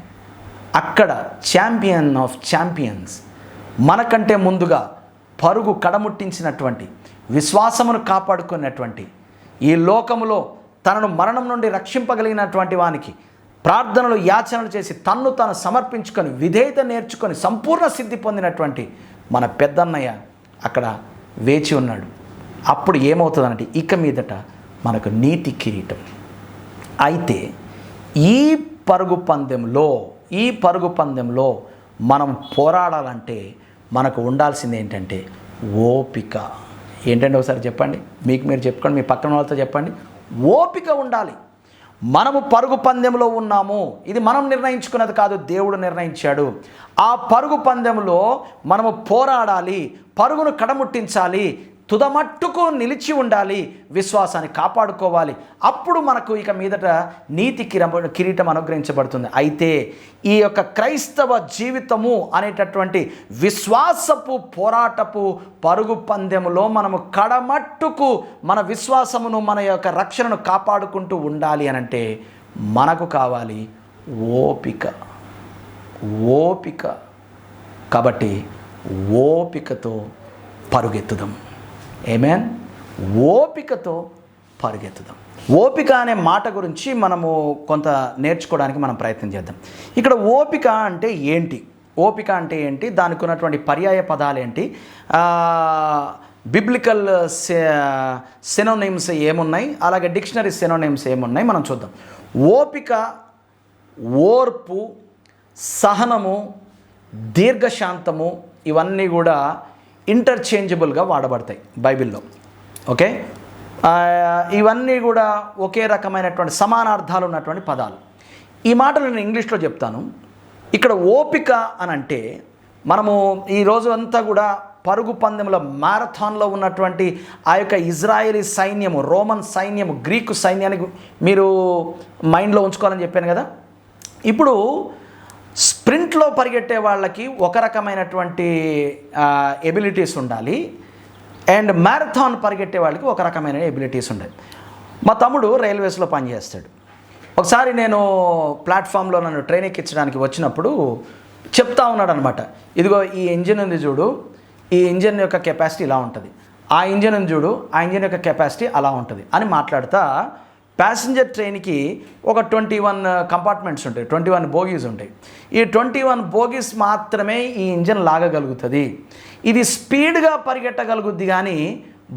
అక్కడ ఛాంపియన్ ఆఫ్ ఛాంపియన్స్, మనకంటే ముందుగా పరుగు కడముట్టించినటువంటి, విశ్వాసమును కాపాడుకున్నటువంటి, ఈ లోకములో తనను మరణం నుండి రక్షింపగలిగినటువంటి వానికి ప్రార్థనలు యాచనలు చేసి తన్ను తాను సమర్పించుకొని విధేయత నేర్చుకొని సంపూర్ణ సిద్ధి పొందినటువంటి మన పెద్దన్నయ్య అక్కడ వేచి ఉన్నాడు. అప్పుడు ఏమవుతుందంటే ఇక మీదట మనకు నీతి కిరీటం. అయితే ఈ పరుగు పందెంలో మనం పోరాడాలంటే మనకు ఉండాల్సింది ఏంటంటే ఓపిక. ఏంటంటే ఒకసారి చెప్పండి, మీకు మీరు చెప్పుకోండి, మీ పక్కన వాళ్ళతో చెప్పండి. ఓపిక ఉండాలి. మనము పరుగు పందెంలో ఉన్నాము. ఇది మనం నిర్ణయించుకున్నది కాదు, దేవుడు నిర్ణయించాడు. ఆ పరుగు పందెంలో మనము పోరాడాలి, పరుగును కడముట్టించాలి, తుదమట్టుకు నిలిచి ఉండాలి, విశ్వాసాన్ని కాపాడుకోవాలి. అప్పుడు మనకు ఇక మీదట నీతి కిరీటం అనుగ్రహించబడుతుంది. అయితే ఈ యొక్క క్రైస్తవ జీవితము అనేటటువంటి విశ్వాసపు పోరాటపు పరుగు పందెములో మనము కడమట్టుకు మన విశ్వాసమును, మన యొక్క రక్షణను కాపాడుకుంటూ ఉండాలి అనంటే మనకు కావాలి ఓపిక. కాబట్టి ఓపికతో పరుగెత్తుదాం. ఆమేన్. ఓపికతో పరుగెత్తుదాం. ఓపిక అనే మాట గురించి మనము కొంత నేర్చుకోవడానికి మనం ప్రయత్నం చేద్దాం. ఇక్కడ ఓపిక అంటే ఏంటి, దానికి ఉన్నటువంటి పర్యాయ పదాలు ఏంటి, బిబ్లికల్ సినోనిమ్స్ ఏమున్నాయి, అలాగే డిక్షనరీ సినోనిమ్స్ ఏమున్నాయి మనం చూద్దాం. ఓపిక, ఓర్పు, సహనము, దీర్ఘశాంతము ఇవన్నీ కూడా ఇంటర్చేంజబుల్గా వాడబడతాయి బైబిల్లో. ఓకే, ఇవన్నీ కూడా ఒకే రకమైనటువంటి సమానార్థాలు ఉన్నటువంటి పదాలు. ఈ మాటలు నేను ఇంగ్లీష్లో చెప్తాను. ఇక్కడ ఓపిక అని అంటే మనము ఈరోజు అంతా కూడా పరుగు పందెంలో మ్యారథాన్లో ఉన్నటువంటి ఆ యొక్క ఇజ్రాయేలీ సైన్యము, రోమన్ సైన్యము, గ్రీకు సైన్యానికి మీరు మైండ్లో ఉంచుకోవాలని చెప్పాను కదా. ఇప్పుడు స్ప్రింట్లో పరిగెట్టే వాళ్ళకి ఒక రకమైనటువంటి ఎబిలిటీస్ ఉండాలి, అండ్ మ్యారథాన్ పరిగెట్టే వాళ్ళకి ఒక రకమైన ఎబిలిటీస్ ఉండాలి. మా తమ్ముడు రైల్వేస్లో పనిచేస్తాడు. ఒకసారి నేను ప్లాట్ఫామ్లో నన్ను ట్రైన్ ఎక్కించడానికి వచ్చినప్పుడు చెప్తా ఉన్నాడు అనమాట, ఇదిగో ఈ ఇంజిన్ ఉంది చూడు, ఈ ఇంజిన్ యొక్క కెపాసిటీ ఇలా ఉంటుంది, ఆ ఇంజిన్ ఉంది చూడు, ఆ ఇంజిన్ యొక్క కెపాసిటీ అలా ఉంటుంది అని మాట్లాడుతా ప్యాసింజర్ ట్రైన్కి ఒక 21 కంపార్ట్మెంట్స్ ఉంటాయి, 21 బోగీస్ ఉంటాయి. ఈ 21 బోగీస్ మాత్రమే ఈ ఇంజన్ లాగగలుగుతుంది. ఇది స్పీడ్గా పరిగెట్టగలుగుద్ది కానీ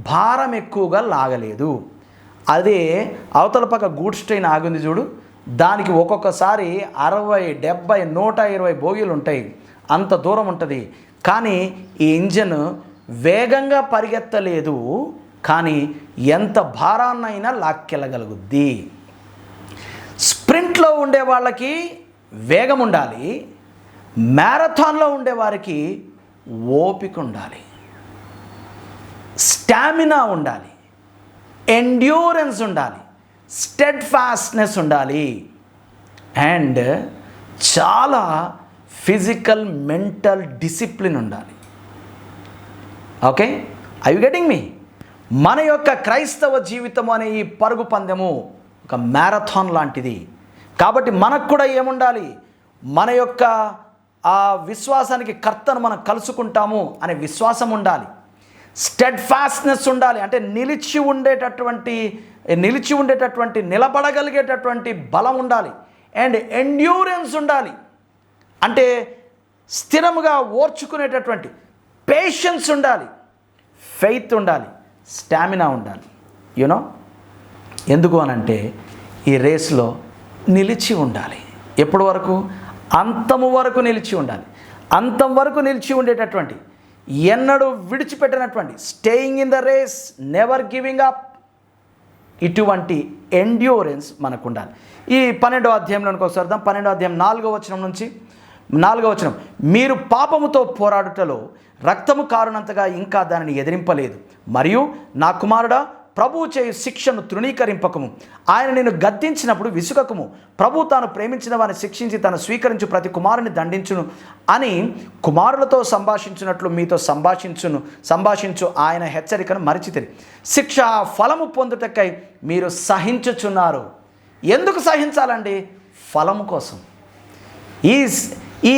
భారం ఎక్కువగా లాగలేదు. అదే అవతల పక్క గూడ్స్ ట్రైన్ ఆగింది చూడు, దానికి ఒక్కొక్కసారి 60, 70, 120 బోగీలు ఉంటాయి, అంత దూరం ఉంటుంది. కానీ ఈ ఇంజన్ వేగంగా పరిగెత్తలేదు, కానీ ఎంత భారాన్నైనా లాక్కెళ్ళగలుగుద్ది. స్ప్రింట్లో ఉండే వాళ్ళకి వేగం ఉండాలి, మ్యారథాన్లో ఉండేవారికి ఓపిక ఉండాలి, స్టామినా ఉండాలి, ఎండ్యూరెన్స్ ఉండాలి, స్టెడ్ ఫాస్ట్నెస్ ఉండాలి, అండ్ చాలా ఫిజికల్ మెంటల్ డిసిప్లిన్ ఉండాలి. ఓకే, ఐ యు గెటింగ్ మీ? మన యొక్క క్రైస్తవ జీవితం అనే ఈ పరుగు పందెము ఒక మ్యారథాన్ లాంటిది. కాబట్టి మనకు కూడా ఏముండాలి? మన యొక్క ఆ విశ్వాసానికి కర్తను మనం కలుసుకుంటాము అనే విశ్వాసం ఉండాలి, స్టెడ్ ఫాస్ట్నెస్ ఉండాలి, అంటే నిలిచి ఉండేటటువంటి నిలబడగలిగేటటువంటి బలం ఉండాలి, అండ్ ఎండ్యూరెన్స్ ఉండాలి, అంటే స్థిరముగా ఓర్చుకునేటటువంటి పేషెన్స్ ఉండాలి, ఫెయిత్ ఉండాలి, స్టామినా ఉండాలి. యూనో ఎందుకు అనంటే ఈ రేస్లో నిలిచి ఉండాలి. ఎప్పటి వరకు? అంతము వరకు నిలిచి ఉండాలి. అంతం వరకు నిలిచి ఉండేటటువంటి, ఎన్నడూ విడిచిపెట్టినటువంటి, staying in the race, never giving up, ఇటువంటి ఎండ్యూరెన్స్ మనకు ఉండాలి. ఈ 12వ అధ్యాయంలోనికి ఒకసారి వద్దాం. 12వ అధ్యాయం 4వ వచనం నుంచి 4వ వచనం, మీరు పాపముతో పోరాడుటలో రక్తము కారునంతగా ఇంకా దానిని ఎదిరింపలేదు, మరియు నా కుమారుడా, ప్రభువు చేయు శిక్షను తృణీకరింపకము, ఆయన నేను గద్దించినప్పుడు విసుగకము, ప్రభు తాను ప్రేమించిన వారిని శిక్షించి తను స్వీకరించు ప్రతి కుమారుని దండించును అని కుమారులతో సంభాషించినట్లు మీతో సంభాషించు ఆయన హెచ్చరికను మరిచితిరి. శిక్ష ఫలము పొందుటకై మీరు సహించుచున్నారు. ఎందుకు సహించాలండి? ఫలము కోసం. ఈ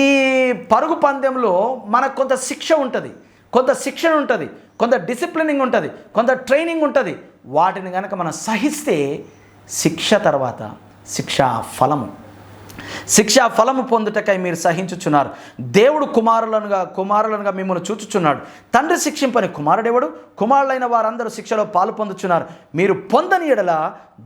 పరుగు పందెంలో మనకు కొంత శిక్ష ఉంటుంది, కొంత శిక్షణ ఉంటుంది, కొంత డిసిప్లినింగ్ ఉంటుంది, కొంత ట్రైనింగ్ ఉంటుంది. వాటిని కనుక మనం సహిస్తే శిక్ష తర్వాత శిక్షా ఫలము పొందుటకై మీరు సహించుచున్నారు. దేవుడు కుమారులనుగా మిమ్మల్ని చూచుచున్నాడు. తండ్రి శిక్షింపని కుమారుడెవడు? కుమారులైన వారందరూ శిక్షలో పాలు పొందుచున్నారు. మీరు పొందని ఎడల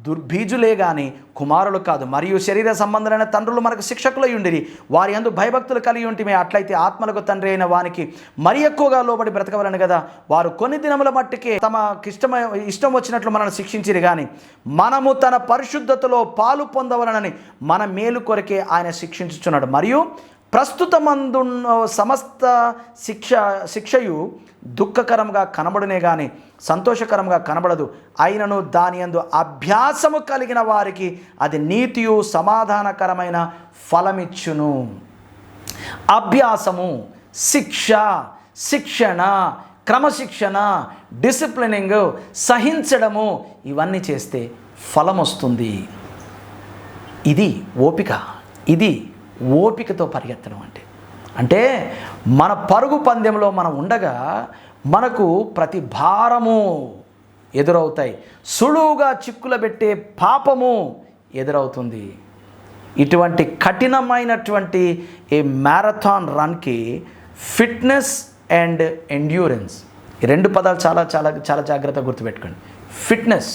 దుర్బీజులే గాని కుమారులు కాదు. మరియు శరీర సంబంధమైన తండ్రులు మనకు శిక్షకులై ఉండిరి, వారి యందు భయభక్తులు కలిగి ఉంటిమే. అట్లయితే ఆత్మలకు తండ్రి అయిన వానికి మరి ఎక్కువగా లోబడి బ్రతకవలను కదా. వారు కొన్ని దినముల మట్టికే ఇష్టం వచ్చినట్లు మనల్ని శిక్షించిరి, కానీ మనము తన పరిశుద్ధతలో పాలు పొందవలనని మన మేలు కొరకే ఆయన శిక్షించుచున్నాడు. మరియు ప్రస్తుతమందున్న సమస్త శిక్షయు దుఃఖకరంగా కనబడునే కానీ సంతోషకరంగా కనబడదు. అయినను దాని యందు అభ్యాసము కలిగిన వారికి అది నీతియు సమాధానకరమైన ఫలమిచ్చును. అభ్యాసము, శిక్షణ, క్రమశిక్షణ, డిసిప్లినింగ్, సహించడము, ఇవన్నీ చేస్తే ఫలం వస్తుంది. ఇది ఓపికతో పరిగెత్తడం అంటే మన పరుగు పందెంలో మనం ఉండగా మనకు ప్రతి భారము ఎదురవుతాయి, సులువుగా చిక్కుల పెట్టే పాపము ఎదురవుతుంది. ఇటువంటి కఠినమైనటువంటి ఈ మ్యారథాన్ రన్కి ఫిట్నెస్ అండ్ ఎండ్యూరెన్స్, ఈ రెండు పదాలు చాలా చాలా చాలా జాగ్రత్తగా గుర్తుపెట్టుకోండి. ఫిట్నెస్,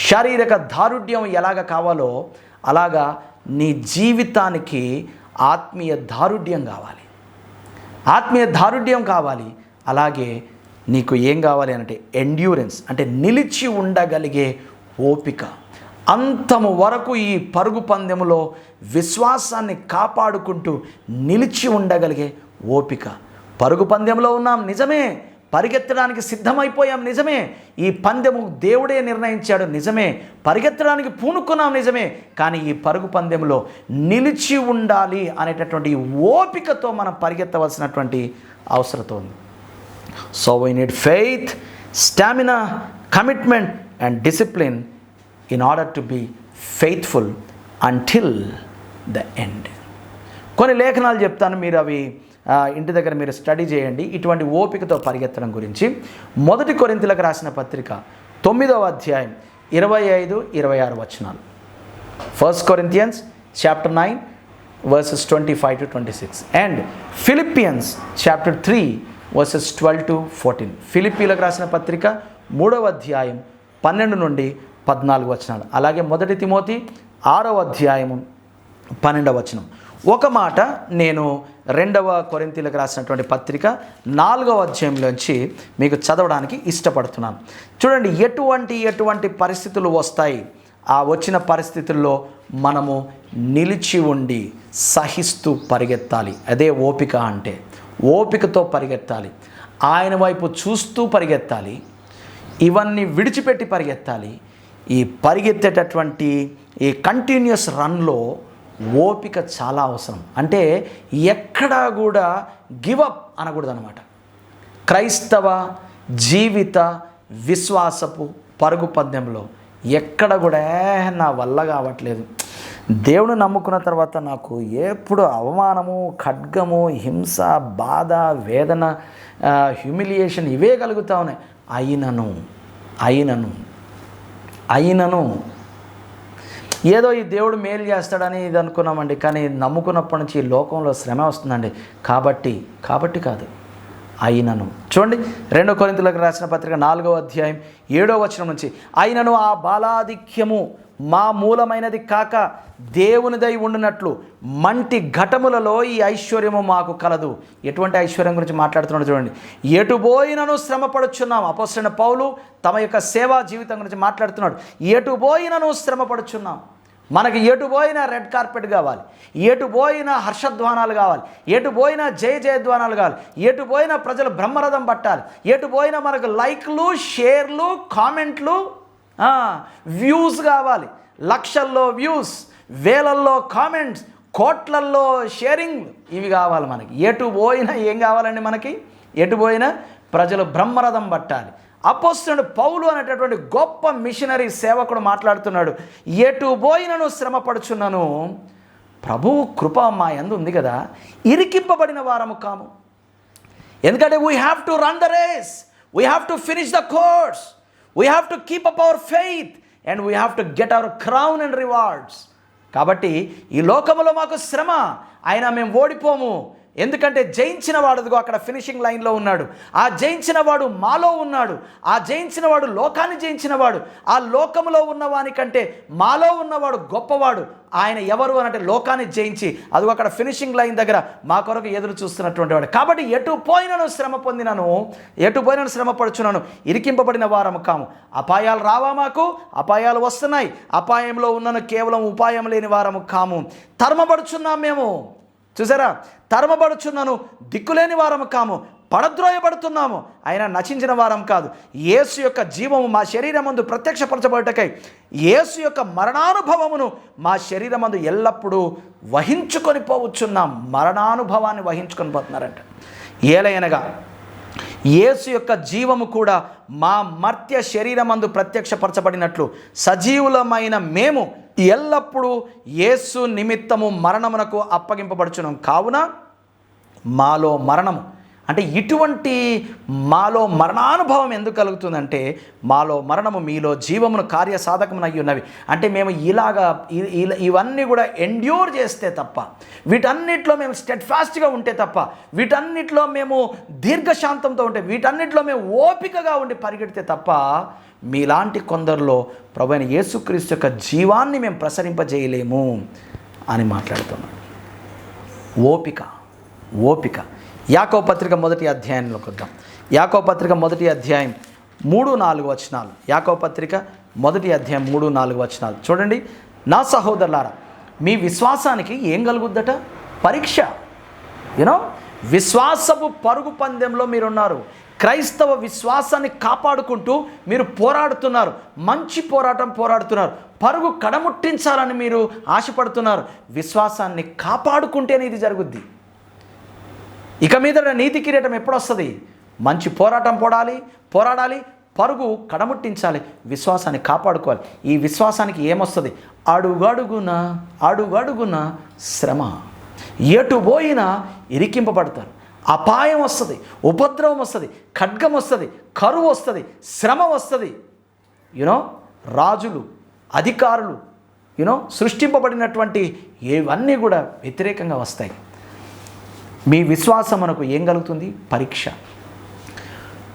శారీరక దారుఢ్యం ఎలాగ కావాలో అలాగా నీ జీవితానికి ఆత్మీయ దారుఢ్యం కావాలి. అలాగే నీకు ఏం కావాలి అంటే ఎండ్యూరెన్స్, అంటే నిలిచి ఉండగలిగే ఓపిక. అంతము వరకు ఈ పరుగు పందెములో విశ్వాసాన్ని కాపాడుకుంటూ నిలిచి ఉండగలిగే ఓపిక. పరుగు పందెంలో ఉన్నాం నిజమే, పరిగెత్తడానికి సిద్ధమైపోయాం నిజమే, ఈ పందెము దేవుడే నిర్ణయించాడు నిజమే, పరిగెత్తడానికి పూనుకున్నాం నిజమే, కానీ ఈ పరుగు పందెంలో నిలిచి ఉండాలి అనేటటువంటి ఓపికతో మనం పరిగెత్తవలసినటువంటి అవసరం ఉంది. So we need faith, stamina, commitment and discipline in order to be faithful until the end. కొన్ని లేఖనాలు చెప్తాను, మీరు అవి ఇంటి దగ్గర మీరు స్టడీ చేయండి ఇటువంటి ఓపికతో పరిగెత్తడం గురించి. 1 కొరింథీయులకు రాసిన పత్రిక 9వ అధ్యాయం 25-26 వచనాలు. 1 Corinthians chapter 9 verses 25-26 and Philippians chapter 3 verses 12-14. ఫిలిప్పీలకు రాసిన పత్రిక 3వ అధ్యాయం 12 నుండి 14 వచనాలు. అలాగే 1 తిమోతి 6వ అధ్యాయము 12వ వచనం. ఒక మాట నేను 2వ కొరింథీయులకు రాసినటువంటి పత్రిక 4వ అధ్యాయంలోంచి మీకు చదవడానికి ఇష్టపడుతున్నాను. చూడండి, ఎటువంటి పరిస్థితులు వస్తాయి. ఆ వచ్చిన పరిస్థితుల్లో మనము నిలిచి ఉండి సహిస్తూ పరిగెత్తాలి. అదే ఓపిక అంటే. ఓపికతో పరిగెత్తాలి, ఆయన వైపు చూస్తూ పరిగెత్తాలి, ఇవన్నీ విడిచిపెట్టి పరిగెత్తాలి. ఈ పరిగెత్తేటటువంటి ఈ కంటిన్యూస్ రన్లో ఓపిక చాలా అవసరం. అంటే ఎక్కడా కూడా గివప్ అనకూడదు అనమాట. క్రైస్తవ జీవిత విశ్వాసపు పరుగు పందెంలో ఎక్కడ కూడా నా వల్ల కావట్లేదు, దేవుని నమ్ముకున్న తర్వాత నాకు ఎప్పుడు అవమానము, ఖడ్గము, హింస, బాధ, వేదన, హ్యూమిలియేషన్ ఇవే కలుగుతా ఉన్నాయి. అయినను ఏదో ఈ దేవుడు మేలు చేస్తాడని ఇది అనుకున్నామండి. కానీ నమ్ముకున్నప్పటి నుంచి ఈ లోకంలో శ్రమ వస్తుందండి. కాబట్టి కాదు, అయినను. చూడండి, 2 కొరింథీయులకు రాసిన పత్రిక 4వ అధ్యాయం 7వ వచనం నుంచి, అయినను ఆ బాలాధిక్యము మా మూలమైనది కాక దేవునిదై ఉండినట్లు మంటి ఘటములలో ఈ ఐశ్వర్యము మాకు కలదు. ఎటువంటి ఐశ్వర్యం గురించి మాట్లాడుతున్నాడు చూడండి. ఎటుబోయినను శ్రమపడుచున్నాం. అపోస్తలుడైన పౌలు తమ యొక్క సేవా జీవితం గురించి మాట్లాడుతున్నాడు. ఎటుబోయినను శ్రమపడుచున్నాం. మనకి ఎటు పోయినా రెడ్ కార్పెట్ కావాలి, ఎటు పోయినా హర్షధ్వానాలు కావాలి, ఎటు పోయినా జయధ్వానాలు కావాలి, ఎటు పోయినా ప్రజలు బ్రహ్మరథం పట్టాలి, ఎటు పోయినా మనకు లైక్లు, షేర్లు, కామెంట్లు, వ్యూస్ కావాలి. లక్షల్లో వ్యూస్, వేలల్లో కామెంట్స్, కోట్లల్లో షేరింగ్, ఇవి కావాలి మనకి. ఎటు పోయినా ఏం కావాలండి మనకి? ఎటు పోయినా ప్రజలు బ్రహ్మరథం పట్టాలి. అపోస్తలుడు పౌలు అనేటటువంటి గొప్ప మిషనరీ సేవకుడు మాట్లాడుతున్నాడు. ఎటు పోయినను శ్రమ పడుచున్నాను, ప్రభువు కృప మా యందు ఉంది కదా, ఇరికింపబడిన వారము కాము. ఎందుకంటే we have to run the race, we have to finish the course, we have to keep up our faith and we have to get our crown and rewards. కాబట్టి ఈ లోకములో మాకు శ్రమ, అయినా మేము ఓడిపోము. ఎందుకంటే జయించిన వాడుదిగో అక్కడ ఫినిషింగ్ లైన్లో ఉన్నాడు. ఆ జయించిన వాడు మాలో ఉన్నాడు. ఆ జయించిన వాడు లోకాన్ని జయించిన వాడు. ఆ లోకములో ఉన్నవానికంటే మాలో ఉన్నవాడు గొప్పవాడు. ఆయన ఎవరు అనంటే లోకాన్ని జయించి అదిగో అక్కడ ఫినిషింగ్ లైన్ దగ్గర మా కొరకు ఎదురు చూస్తున్నటువంటి వాడు. కాబట్టి ఎటు పోయినను శ్రమ పొందినను, ఎటు పోయినను శ్రమ పడుచున్నాను, ఇరికింపబడిన వారము కాము. అపాయాలు రావా మాకు? అపాయాలు వస్తున్నాయి. అపాయంలో ఉన్నను కేవలం ఉపాయం లేని వారము కాము. తరమబడుచున్నాం మేము. చూసారా, తరమబడుచున్నాను, దిక్కులేని వారము కాము, పడద్రోయబడుతున్నాము, అయినా నశించిన వారం కాదు. యేసు యొక్క జీవము మా శరీరమందు ప్రత్యక్షపరచబడుటకై యేసు యొక్క మరణానుభవమును మా శరీరమందు ఎల్లప్పుడూ వహించుకొని పోవచ్చున్నాం. మరణానుభవాన్ని వహించుకొని పోతున్నారంట. ఏలయనగా యేసు యొక్క జీవము కూడా మా మర్త్య శరీరమందు ప్రత్యక్షపరచబడినట్లు సజీవులమైన మేము ఎల్లప్పుడూ యేసు నిమిత్తము మరణమునకు అప్పగింపబడుచున్నాం. కావున మాలో మరణము అంటే ఇటువంటి మాలో మరణానుభవం ఎందుకు కలుగుతుందంటే, మాలో మరణము మీలో జీవమును కార్యసాధకమునై ఉన్నవి. అంటే మేము ఇవన్నీ కూడా ఎండ్యూర్ చేస్తే తప్ప, వీటన్నిటిలో మేము స్టెడ్ఫాస్ట్గా ఉంటే తప్ప, వీటన్నిటిలో మేము దీర్ఘశాంతంతో ఉంటే, వీటన్నిటిలో మేము ఓపికగా ఉండి పరిగెడితే తప్ప మీలాంటి కొందరిలో ప్రభువైన యేసుక్రీస్తు యొక్క జీవాన్ని మేము ప్రసరింపజేయలేము అని మాట్లాడుతున్నాడు. ఓపిక. యాకోబు పత్రిక 1వ అధ్యాయంలోకి వద్దాం. యాకోబు పత్రిక 1వ అధ్యాయం 3-4 వచనాలు. యాకోబు పత్రిక 1వ అధ్యాయం 3-4 వచనాలు చూడండి. నా సహోదరులారా, మీ విశ్వాసానికి ఏం కలుగుద్దట? పరీక్ష. విశ్వాసపు పరుగు పందెంలో మీరున్నారు. క్రైస్తవ విశ్వాసాన్ని కాపాడుకుంటూ మీరు పోరాడుతున్నారు. మంచి పోరాటం పోరాడుతున్నారు. పరుగు కడముట్టించాలని మీరు ఆశపడుతున్నారు. విశ్వాసాన్ని కాపాడుకుంటేనే ఇది జరుగుద్ది. ఇక మీద నీతి కిరీటం ఎప్పుడు వస్తుంది? మంచి పోరాటం పోరాడాలి, పరుగు కడముట్టించాలి, విశ్వాసాన్ని కాపాడుకోవాలి. ఈ విశ్వాసానికి ఏమొస్తుంది? అడుగడుగున శ్రమ. ఎటు పోయినా ఇరికింపబడతారు. అపాయం వస్తుంది, ఉపద్రవం వస్తుంది, ఖడ్గం వస్తుంది, కరువు వస్తుంది, శ్రమ వస్తుంది. రాజులు, అధికారులు, సృష్టింపబడినటువంటి ఇవన్నీ కూడా వ్యతిరేకంగా వస్తాయి. మీ విశ్వాసమునకు ఏం కలుగుతుంది? పరీక్ష.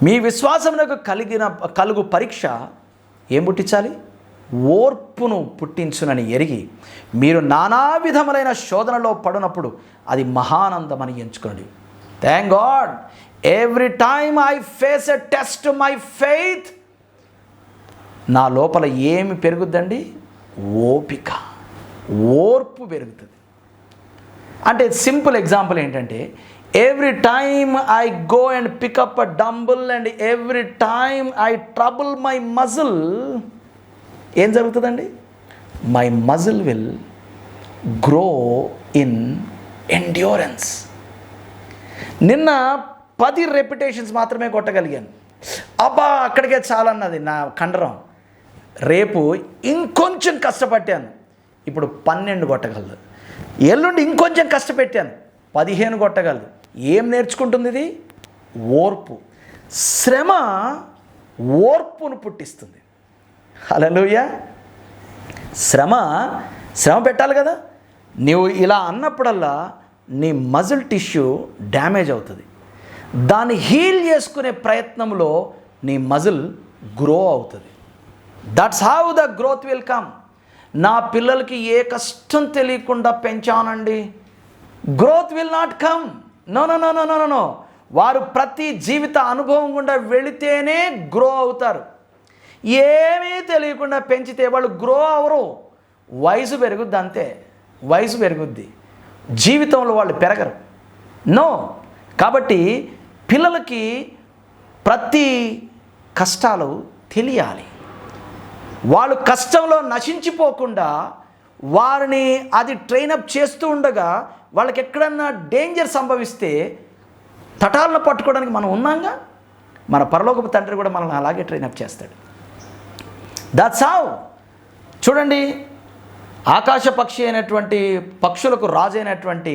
మీ విశ్వాసమునకు కలుగు పరీక్ష ఏం పుట్టించాలి? ఓర్పును పుట్టించునని ఎరిగి మీరు నానా విధములైన శోధనలో పడినప్పుడు అది మహానందమని ఎంచుకోండి. Thank God, every time I face a test my faith, నా లోపల ఏమి పెరుగుద్దండి? ఓపిక, ఓర్పు పెరుగుతుంది. అంటే సింపుల్ ఎగ్జాంపుల్ ఏంటంటే, every time I go and pick up a dumbbell and every time I trouble my muscle, ఏం జరుగుతుందండి? My muscle will grow in endurance. నిన్న 10 రెపిటేషన్స్ మాత్రమే కొట్టగలిగాను, అబ్బా అక్కడికే చాలన్నది నా కండరం. రేపు ఇంకొంచెం కష్టపట్టాను, ఇప్పుడు 12 కొట్టగలదు. ఎల్లుండి ఇంకొంచెం కష్టపెట్టాను, 15 కొట్టగలదు. ఏం నేర్చుకుంటుంది ఇది? ఓర్పు. శ్రమ ఓర్పును పుట్టిస్తుంది. హల్లెలూయా. శ్రమ పెట్టాలి కదా. నువ్వు ఇలా అన్నప్పుడల్లా నీ మజిల్ టిష్యూ డ్యామేజ్ అవుతుంది. దాన్ని హీల్ చేసుకునే ప్రయత్నంలో నీ మజిల్ గ్రో అవుతుంది. That's how the growth will come. నా పిల్లలకి ఏ కష్టం తెలియకుండా పెంచానండి, growth will not come. No no no no no no. వారు ప్రతి జీవిత అనుభవం గుండా వెళితేనే గ్రో అవుతారు. ఏమీ తెలియకుండా పెంచితే వాళ్ళు గ్రో అవరు. వయసు పెరుగుద్ది అంతే, వయసు పెరుగుద్ది, జీవితంలో వాళ్ళు పెరగరు. నో. కాబట్టి పిల్లలకి ప్రతి కష్టాలు తెలియాలి. వాళ్ళు కష్టంలో నశించిపోకుండా వారిని అది ట్రైనప్ చేస్తూ ఉండగా వాళ్ళకి ఎక్కడన్నా డేంజర్ సంభవిస్తే తటాలను పట్టుకోవడానికి మనం ఉన్నాంగా. మన పరలోకపు తండ్రి కూడా మనల్ని అలాగే ట్రైనప్ చేస్తాడు. That's how. చూడండి, ఆకాశ పక్షి అయినటువంటి పక్షులకు రాజు అయినటువంటి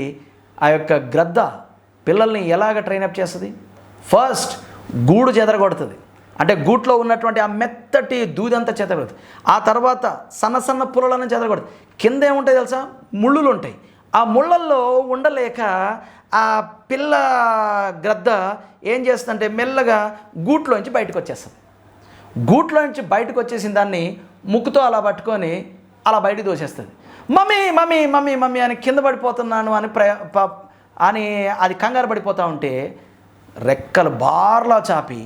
ఆ యొక్క గ్రద్ద పిల్లల్ని ఎలాగ ట్రైనప్ చేస్తుంది? ఫస్ట్ గూడు చెదరగొడుతుంది, అంటే గూట్లో ఉన్నటువంటి ఆ మెత్తటి దూదంతా చెదరగొడుతుంది. ఆ తర్వాత సన్న సన్న పుల్లలను చెదరగొడుతుంది. కింద ఏముంటాయి తెలుసా? ముళ్ళులు ఉంటాయి. ఆ ముళ్ళల్లో ఉండలేక ఆ పిల్ల గ్రద్ద ఏం చేస్తుందంటే మెల్లగా గూట్లోంచి బయటకు వచ్చేస్తుంది. గూట్లోంచి బయటకు వచ్చేసిన దాన్ని ముక్కుతో అలా పట్టుకొని అలా బయటకు దోసేస్తుంది. మమ్మీ మమ్మీ మమ్మీ మమ్మీ అని కింద పడిపోతున్నాను అని అది కంగారు పడిపోతూ ఉంటే రెక్కలు బార్లా చాపి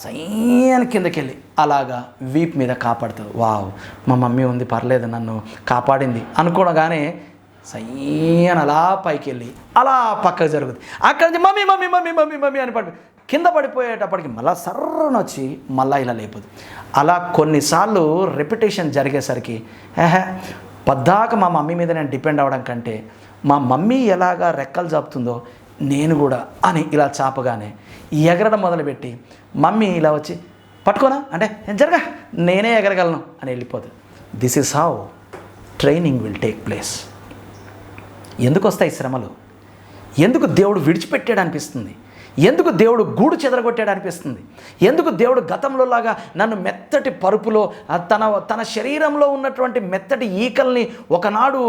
సయ్యని కిందకెళ్ళి అలాగా వీప్ మీద కాపాడుతుంది. వావ్, మా మమ్మీ ఉంది, పర్లేదు, నన్ను కాపాడింది అనుకోనగానే సయ్యని అలా పైకి వెళ్ళి అలా పక్కకు జరుగుతుంది. అక్కడి నుంచి mummy mummy mummy mummy mummy అని పడి కింద పడిపోయేటప్పటికి మళ్ళీ సర్రని వచ్చి మళ్ళీ ఇలా లేపదు. అలా కొన్నిసార్లు రెపిటేషన్ జరిగేసరికి పద్దాక మా మమ్మీ మీద నేను డిపెండ్ అవ్వడం కంటే మా మమ్మీ ఎలాగా రెక్కలు చాపుతుందో నేను కూడా అని ఇలా చాపగానే ఎగరడం మొదలుపెట్టి మమ్మీ ఇలా వచ్చి పట్టుకోనా అంటే జరగా నేనే ఎగరగలను అని వెళ్ళిపోతుంది. This is how training will take place. ఎందుకు వస్తాయి శ్రమలు? ఎందుకు దేవుడు విడిచిపెట్టాడు అనిపిస్తుంది? ఎందుకు దేవుడు గూడు చెదరగొట్టాడు అనిపిస్తుంది? ఎందుకు దేవుడు గతంలో లాగా నన్ను మెత్తటి పరుపులో తన శరీరంలో ఉన్నటువంటి మెత్తటి ఈకల్ని ఒకనాడు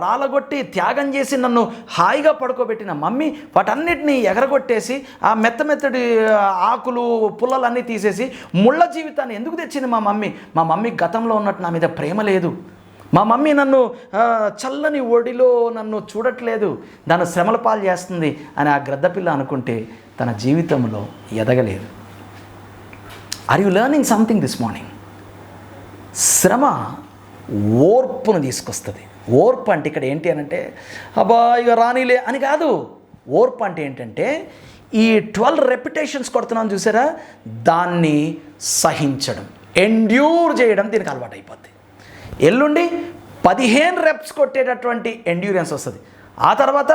రాలగొట్టి త్యాగం చేసి నన్ను హాయిగా పడుకోబెట్టిన మమ్మీ వాటన్నిటిని ఎగరగొట్టేసి ఆ మెత్తటి ఆకులు పుల్లలన్నీ తీసేసి ముళ్ళ జీవితాన్ని ఎందుకు తెచ్చింది మా మమ్మీ? మా మమ్మీ గతంలో ఉన్నట్టు నా మీద ప్రేమ లేదు. మా మమ్మీ నన్ను చల్లని ఒడిలో నన్ను చూడట్లేదు, నన్ను శ్రమల పాలు చేస్తుంది అని ఆ గ్రద్దపిల్ల అనుకుంటే తన జీవితంలో ఎదగలేదు. Are you learning something this morning? శ్రమ ఓర్పును తీసుకొస్తుంది. ఓర్పు అంటే ఇక్కడ ఏంటి అని అంటే అబ్బా ఇక రానిలే అని కాదు. ఓర్పు అంటే ఏంటంటే ఈ 12 రెపిటేషన్స్ కొడుతున్నాను చూసారా, దాన్ని సహించడం, ఎండ్యూర్ చేయడం దీనికి అలవాటు అయిపోద్ది. ఎల్లుండి 15 రెప్స్ కొట్టేటటువంటి ఎండ్యూరెన్స్ వస్తుంది. ఆ తర్వాత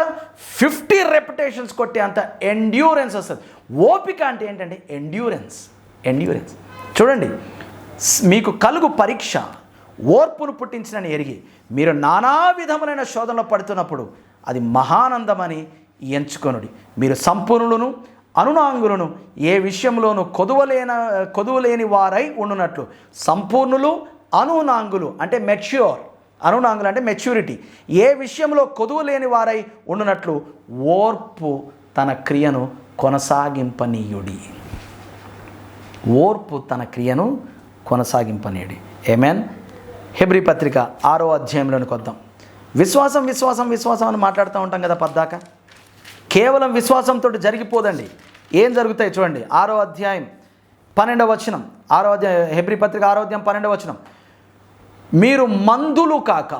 50 రెపిటేషన్స్ కొట్టే అంత ఎండ్యూరెన్స్ వస్తుంది. ఓపిక అంటే ఏంటంటే ఎండ్యూరెన్స్. చూడండి, మీకు కలుగు పరీక్ష ఓర్పును పుట్టించినని ఎరిగి మీరు నానా విధములైన శోధనలో పడుతున్నప్పుడు అది మహానందమని ఎంచుకొనుడి. మీరు సంపూర్ణులను అనునాంగులను ఏ విషయంలోనూ కొదువలేని వారై ఉండునట్లు. సంపూర్ణులు అనునాంగులు అంటే మెచ్యూర్, అనునాంగులు అంటే మెచ్యూరిటీ. ఏ విషయంలో కొదువు లేని వారై ఉండునట్లు ఓర్పు తన క్రియను కొనసాగింపనీయుడి. ఓర్పు తన క్రియను కొనసాగింపనీయుడి. ఆమేన్. హెబ్రీ పత్రిక 6వ అధ్యాయంలోనికి వద్దాం. విశ్వాసం విశ్వాసం విశ్వాసం అని మాట్లాడుతూ ఉంటాం కదా పద్దాక. కేవలం విశ్వాసంతో జరిగిపోదండి. ఏం జరుగుతాయి చూడండి. 6వ అధ్యాయం 12వ వచనం. 6వ అధ్యాయం హెబ్రీ పత్రిక 6వ అధ్యాయం 12వ వచనం. మీరు మందులు కాక,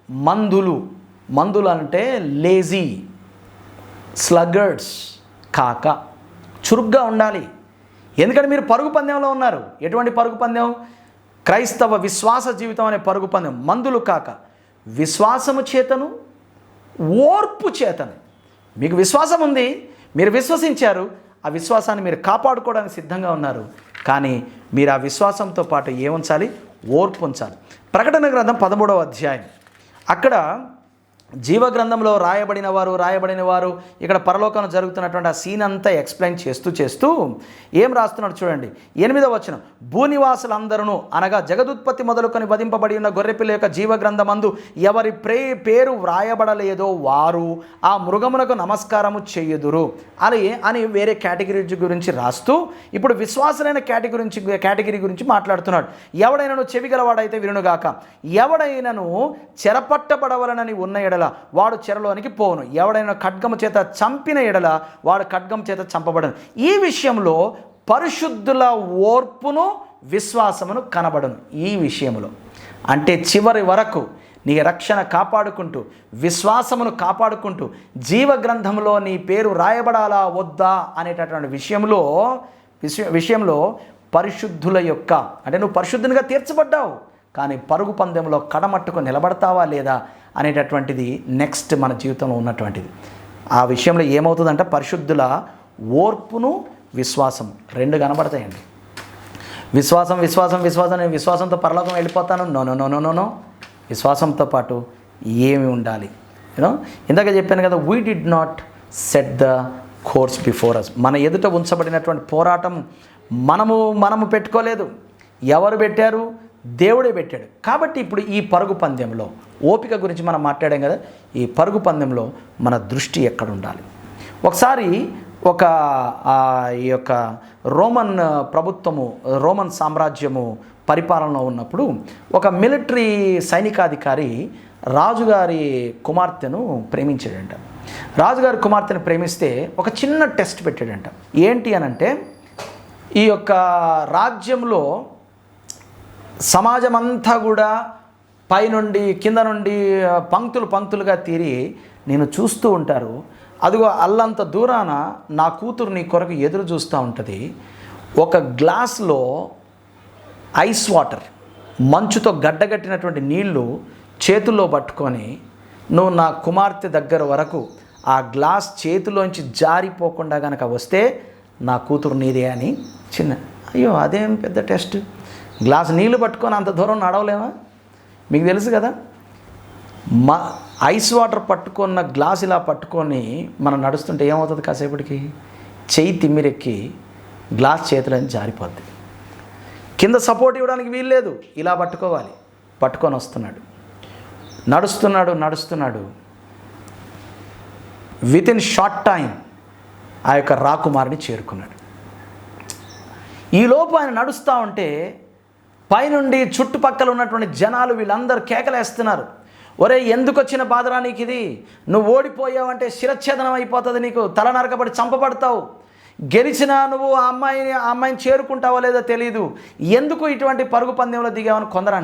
మందులు అంటే లేజీ, స్లగర్డ్స్ కాక చురుగ్గా ఉండాలి. ఎందుకంటే మీరు పరుగు పందెంలో ఉన్నారు. ఎటువంటి పరుగు పందెం? క్రైస్తవ విశ్వాస జీవితం అనే పరుగు పందెం. మందులు కాక విశ్వాసము చేతను ఓర్పు చేతను. మీకు విశ్వాసం ఉంది, మీరు విశ్వసించారు, ఆ విశ్వాసాన్ని మీరు కాపాడుకోవడానికి సిద్ధంగా ఉన్నారు. కానీ మీరు ఆ విశ్వాసంతో పాటు ఏముంచాలి? ఓర్పు ఉంచాలి. ప్రకటన గ్రంథం 13వ అధ్యాయం. అక్కడ జీవగ్రంథంలో రాయబడిన వారు ఇక్కడ పరలోకంలో జరుగుతున్నటువంటి ఆ సీన్ అంతా ఎక్స్ప్లెయిన్ చేస్తూ ఏం రాస్తున్నాడు చూడండి. 8వ వచనం. భూనివాసులందరూ అనగా జగదుత్పత్తి మొదలుకొని వధింపబడి ఉన్న గొర్రెపిల్ల యొక్క జీవగ్రంథమందు ఎవరి పేరు వ్రాయబడలేదో వారు ఆ మృగమునకు నమస్కారము చేయుదురు అని వేరే కేటగిరీ గురించి రాస్తూ ఇప్పుడు విశ్వాసులైన కేటగిరీ గురించి మాట్లాడుతున్నాడు. ఎవడైనాను చెవిగలవాడైతే వినుగాక, ఎవడైనాను చెరపట్టబడవలనని ఉన్న ఎడల వాడు చెరలోనికి పోను, ఎవడైనా ఖడ్గము చేత చంపిన ఎడల వాడు ఖడ్గం చేత చంపబడను. ఈ విషయంలో పరిశుద్ధుల ఓర్పును విశ్వాసమును కనబడను. ఈ విషయంలో అంటే చివరి వరకు నీ రక్షణ కాపాడుకుంటూ, విశ్వాసమును కాపాడుకుంటూ, జీవగ్రంథంలో నీ పేరు రాయబడాలా వద్దా అనేటటువంటి విషయంలో పరిశుద్ధుల యొక్క అంటే నువ్వు పరిశుద్ధునిగా తీర్చబడ్డావు, కానీ పరుగు పందెంలో కడమట్టుకు నిలబడతావా లేదా అనేటటువంటిది నెక్స్ట్ మన జీవితంలో ఉన్నటువంటిది. ఆ విషయంలో ఏమవుతుందంటే పరిశుద్ధుల ఓర్పును విశ్వాసం రెండు కనబడతాయండి. నేను విశ్వాసంతో పరలోకం వెళ్ళిపోతాను. నో. విశ్వాసంతో పాటు ఏమి ఉండాలి? ఇందాక చెప్పాను కదా, we did not set the course before us. మన ఎదుట ఉంచబడినటువంటి పోరాటం మనము పెట్టుకోలేదు. ఎవరు పెట్టారు? దేవుడే పెట్టాడు. కాబట్టి ఇప్పుడు ఈ పరుగు పందెంలో ఓపిక గురించి మనం మాట్లాడాం కదా. ఈ పరుగు పందెంలో మన దృష్టి ఎక్కడ ఉండాలి? ఒకసారి ఈ యొక్క రోమన్ సామ్రాజ్యము పరిపాలనలో ఉన్నప్పుడు ఒక మిలిటరీ సైనికాధికారి రాజుగారి కుమార్తెను ప్రేమించాడంట. రాజుగారి కుమార్తెను ప్రేమిస్తే ఒక చిన్న టెస్ట్ పెట్టాడంట. ఏంటి అనంటే, ఈ యొక్క రాజ్యంలో సమాజం అంతా కూడా పైనుండి కింద నుండి పంక్తులుగా తీరి నేను చూస్తూ ఉంటారు. అదిగో అల్లంత దూరాన నా కూతురు నీ కొరకు ఎదురు చూస్తూ ఉంటుంది. ఒక గ్లాస్లో ఐస్ వాటర్, మంచుతో గడ్డగట్టినటువంటి నీళ్లు చేతుల్లో పట్టుకొని నువ్వు నా కుమార్తె దగ్గర వరకు ఆ గ్లాస్ చేతిలోంచి జారిపోకుండా కనుక వస్తే నా కూతురు నీదే అని అయ్యో అదేం పెద్ద టెస్ట్. గ్లాస్ నీళ్ళు పట్టుకొని అంత దూరం నడవలేమా? మీకు తెలుసు కదా, ఐస్ వాటర్ పట్టుకున్న గ్లాస్ ఇలా పట్టుకొని మనం నడుస్తుంటే ఏమవుతుంది? కాసేపటికి చెయ్యి తిమ్మిరెక్కి గ్లాస్ చేతులని జారిపోద్ది. కింద సపోర్ట్ ఇవ్వడానికి వీల్లేదు, ఇలా పట్టుకోవాలి. పట్టుకొని వస్తున్నాడు, నడుస్తున్నాడు. విత్ ఇన్ షార్ట్ టైం ఆ యొక్క రాకుమారిని చేరుకున్నాడు. ఈలోపు ఆయన నడుస్తూ ఉంటే పైనుండి చుట్టుపక్కల ఉన్నటువంటి జనాలు వీళ్ళందరూ కేకలేస్తున్నారు. ఒరే, ఎందుకు వచ్చిన బాధరా నీకు ఇది? నువ్వు ఓడిపోయావంటే శిరచ్ఛేదనం అయిపోతుంది, నీకు తల నరకబడి చంపబడతావు. గెలిచినా నువ్వు ఆ అమ్మాయిని చేరుకుంటావో లేదో తెలియదు, ఎందుకు ఇటువంటి పరుగు పందెంలో దిగావని కొందరు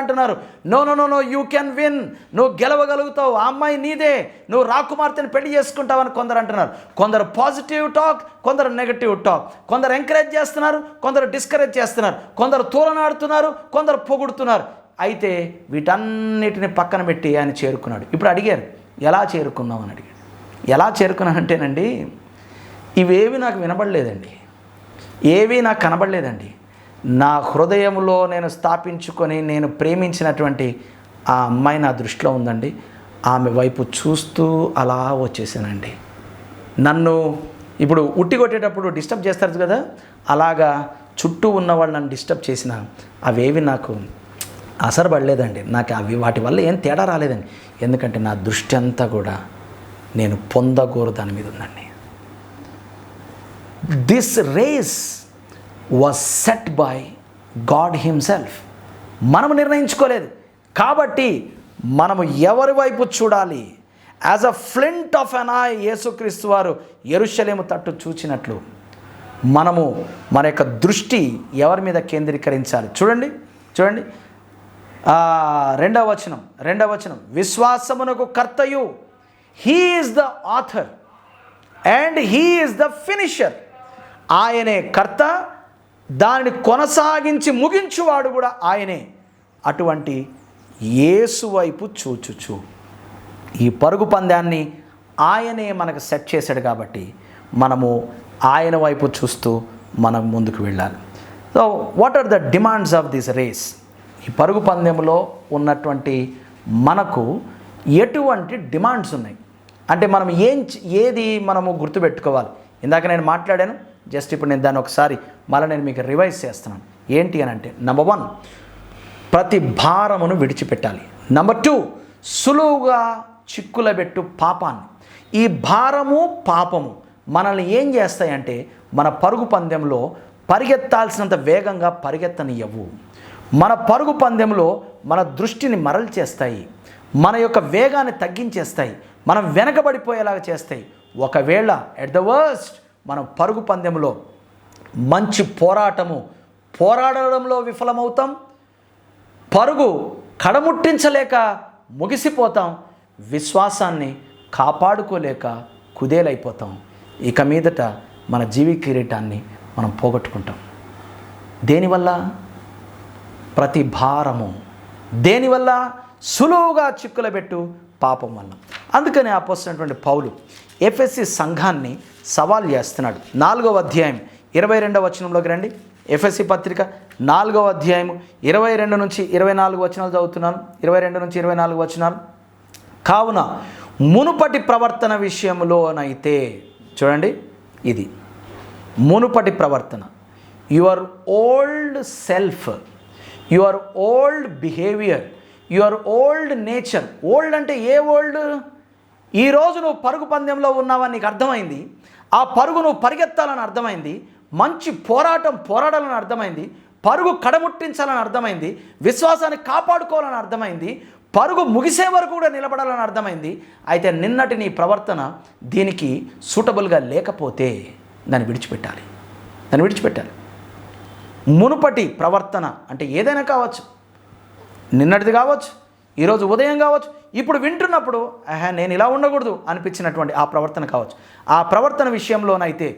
అంటున్నారు. నో యూ కెన్ విన్, నువ్వు గెలవగలుగుతావు, ఆ అమ్మాయి నీదే, నువ్వు రాకుమార్తెను పెళ్లి చేసుకుంటావని కొందరు అంటున్నారు. కొందరు పాజిటివ్ టాక్, కొందరు నెగటివ్ టాక్. కొందరు ఎంకరేజ్ చేస్తున్నారు, కొందరు డిస్కరేజ్ చేస్తున్నారు. కొందరు తూలనాడుతున్నారు, కొందరు పొగుడుతున్నారు. అయితే వీటన్నిటిని పక్కన పెట్టి ఆయన చేరుకున్నాడు. ఇప్పుడు అడిగారు, ఎలా చేరుకున్నావు అని అడిగాడు. ఎలా చేరుకున్నానంటేనండి, ఇవేవి నాకు వినబడలేదండి, ఏవి నాకు కనబడలేదండి. నా హృదయంలో నేను స్థాపించుకొని నేను ప్రేమించినటువంటి ఆ అమ్మాయి నా దృష్టిలో ఉందండి. ఆమె వైపు చూస్తూ అలా వచ్చేసానండి. నన్ను ఇప్పుడు ఉట్టి కొట్టేటప్పుడు డిస్టర్బ్ చేస్తారు కదా, అలాగా చుట్టూ ఉన్నవాళ్ళు నన్ను డిస్టర్బ్ చేసిన అవేవి నాకు అసరపడలేదండి. నాకు వాటి వల్ల ఏం తేడా రాలేదండి. ఎందుకంటే నా దృష్టి అంతా కూడా నేను పొందగోరు దాని మీద ఉందండి. This race was set by God himself. మనం నిర్ణయించుకోలేదు, కాబట్టి మనము ఎవరి వైపు చూడాలి? As a flint of an eye యేసుక్రీస్తు వారు యెరూషలేము తట్టు చూచినట్లు మనము మన యొక్క దృష్టి ఎవరి మీద కేంద్రీకరించాలి? చూడండి రెండవ వచనం విశ్వాసమునకు కర్తయు, he is the author and he is the finisher. ఆయనే కర్త, దానిని కొనసాగించి ముగించువాడు కూడా ఆయనే. అటువంటి యేసు వైపు చూచుచు ఈ పరుగు పందాన్ని ఆయనే మనకు సెట్ చేశాడు కాబట్టి మనము ఆయన వైపు చూస్తూ మనం ముందుకు వెళ్ళాలి. So what are the demands of this race? ఈ పరుగు పందెంలో ఉన్నటువంటి మనకు ఎటువంటి డిమాండ్స్ ఉన్నాయి అంటే మనం ఏది మనము గుర్తుపెట్టుకోవాలి? ఇందాక నేను మాట్లాడాను, జస్ట్ ఇప్పుడు నేను దాన్ని ఒకసారి మళ్ళీ నేను మీకు రివైజ్ చేస్తున్నాను. ఏంటి అని అంటే, నెంబర్ 1, ప్రతి భారమును విడిచిపెట్టాలి. నెంబర్ 2, సులువుగా చిక్కులబెట్టు పాపాన్ని. ఈ భారము పాపము మనల్ని ఏం చేస్తాయంటే మన పరుగు పందెంలో పరిగెత్తాల్సినంత వేగంగా పరిగెత్తనియవు. మన పరుగు పందెంలో మన దృష్టిని మరలి చేస్తాయి, మన యొక్క వేగాన్ని తగ్గించేస్తాయి, మనం వెనకబడిపోయేలాగా చేస్తాయి. ఒకవేళ ఎట్ ద వర్స్ట్ మనం పరుగు పందెంలో మంచి పోరాడడంలో విఫలమవుతాం, పరుగు కడముట్టించలేక ముగిసిపోతాం, విశ్వాసాన్ని కాపాడుకోలేక కుదేలైపోతాం. ఇక మీదట మన జీవి కిరీటాన్ని మనం పోగొట్టుకుంటాం. దేనివల్ల? ప్రతి భారము. దేనివల్ల? సులువుగా చిక్కులబెట్టు పాపం వల్ల. అందుకని అపోస్తలుడైనటువంటి పౌలు ఎఫెసీ సంఘాన్ని సవాల్ చేస్తున్నాడు. 4వ అధ్యాయం 22వ వచనంలోకి రండి. ఎఫెసీ పత్రిక 4వ అధ్యాయం 22 నుంచి 24 వచనాలు చదువుతున్నాను. 22 నుంచి 24 వచనాలు. కావున మునుపటి ప్రవర్తన విషయంలోనైతే, చూడండి, ఇది మునుపటి ప్రవర్తన, your old self, your old behaviour, your old nature. Old అంటే ఏ ఓల్డ్? ఈరోజు నువ్వు పరుగు పందెంలో ఉన్నావని నీకు అర్థమైంది, ఆ పరుగు నువ్వు పరిగెత్తాలని అర్థమైంది, మంచి పోరాడాలని అర్థమైంది, పరుగు కడముట్టించాలని అర్థమైంది, విశ్వాసాన్ని కాపాడుకోవాలని అర్థమైంది, పరుగు ముగిసే వరకు కూడా నిలబడాలని అర్థమైంది. అయితే నిన్నటి నీ ప్రవర్తన దీనికి సూటబుల్గా లేకపోతే దాన్ని విడిచిపెట్టాలి. మునుపటి ప్రవర్తన అంటే ఏదైనా కావచ్చు, నిన్నటిది కావచ్చు, ఈరోజు ఉదయం కావచ్చు, ఇప్పుడు వింటున్నప్పుడు నేను ఇలా ఉండకూడదు అనిపించినటువంటి ఆ ప్రవర్తన కావచ్చు. ఆ ప్రవర్తన విషయంలోనైతే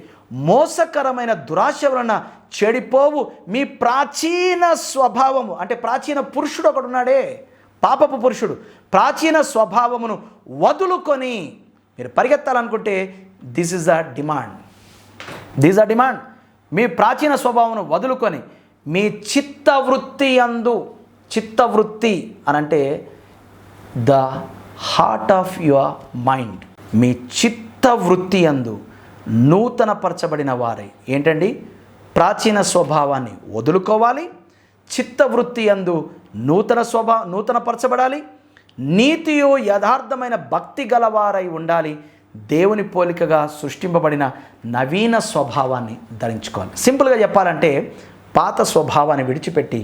మోసకరమైన దురాశ వలన చెడిపోవు మీ ప్రాచీన స్వభావము, అంటే ప్రాచీన పురుషుడు ఒకడున్నాడే, పాపపు పురుషుడు, ప్రాచీన స్వభావమును వదులుకొని మీరు పరిగెత్తాలనుకుంటే దిస్ ఈజ్ ద డిమాండ్. మీ ప్రాచీన స్వభావమును వదులుకొని మీ చిత్తవృత్తి అనంటే the heart of your mind, మీ చిత్తవృత్తి యందు నూతనపరచబడిన వారై. ఏంటండి? ప్రాచీన స్వభావాన్ని వదులుకోవాలి, చిత్తవృత్తి యందు నూతనపరచబడాలి, నీతియు యథార్థమైన భక్తి గలవారై ఉండాలి, దేవుని పోలికగా సృష్టింపబడిన నవీన స్వభావాన్ని ధరించుకోవాలి. సింపుల్గా చెప్పాలంటే పాత స్వభావాన్ని విడిచిపెట్టి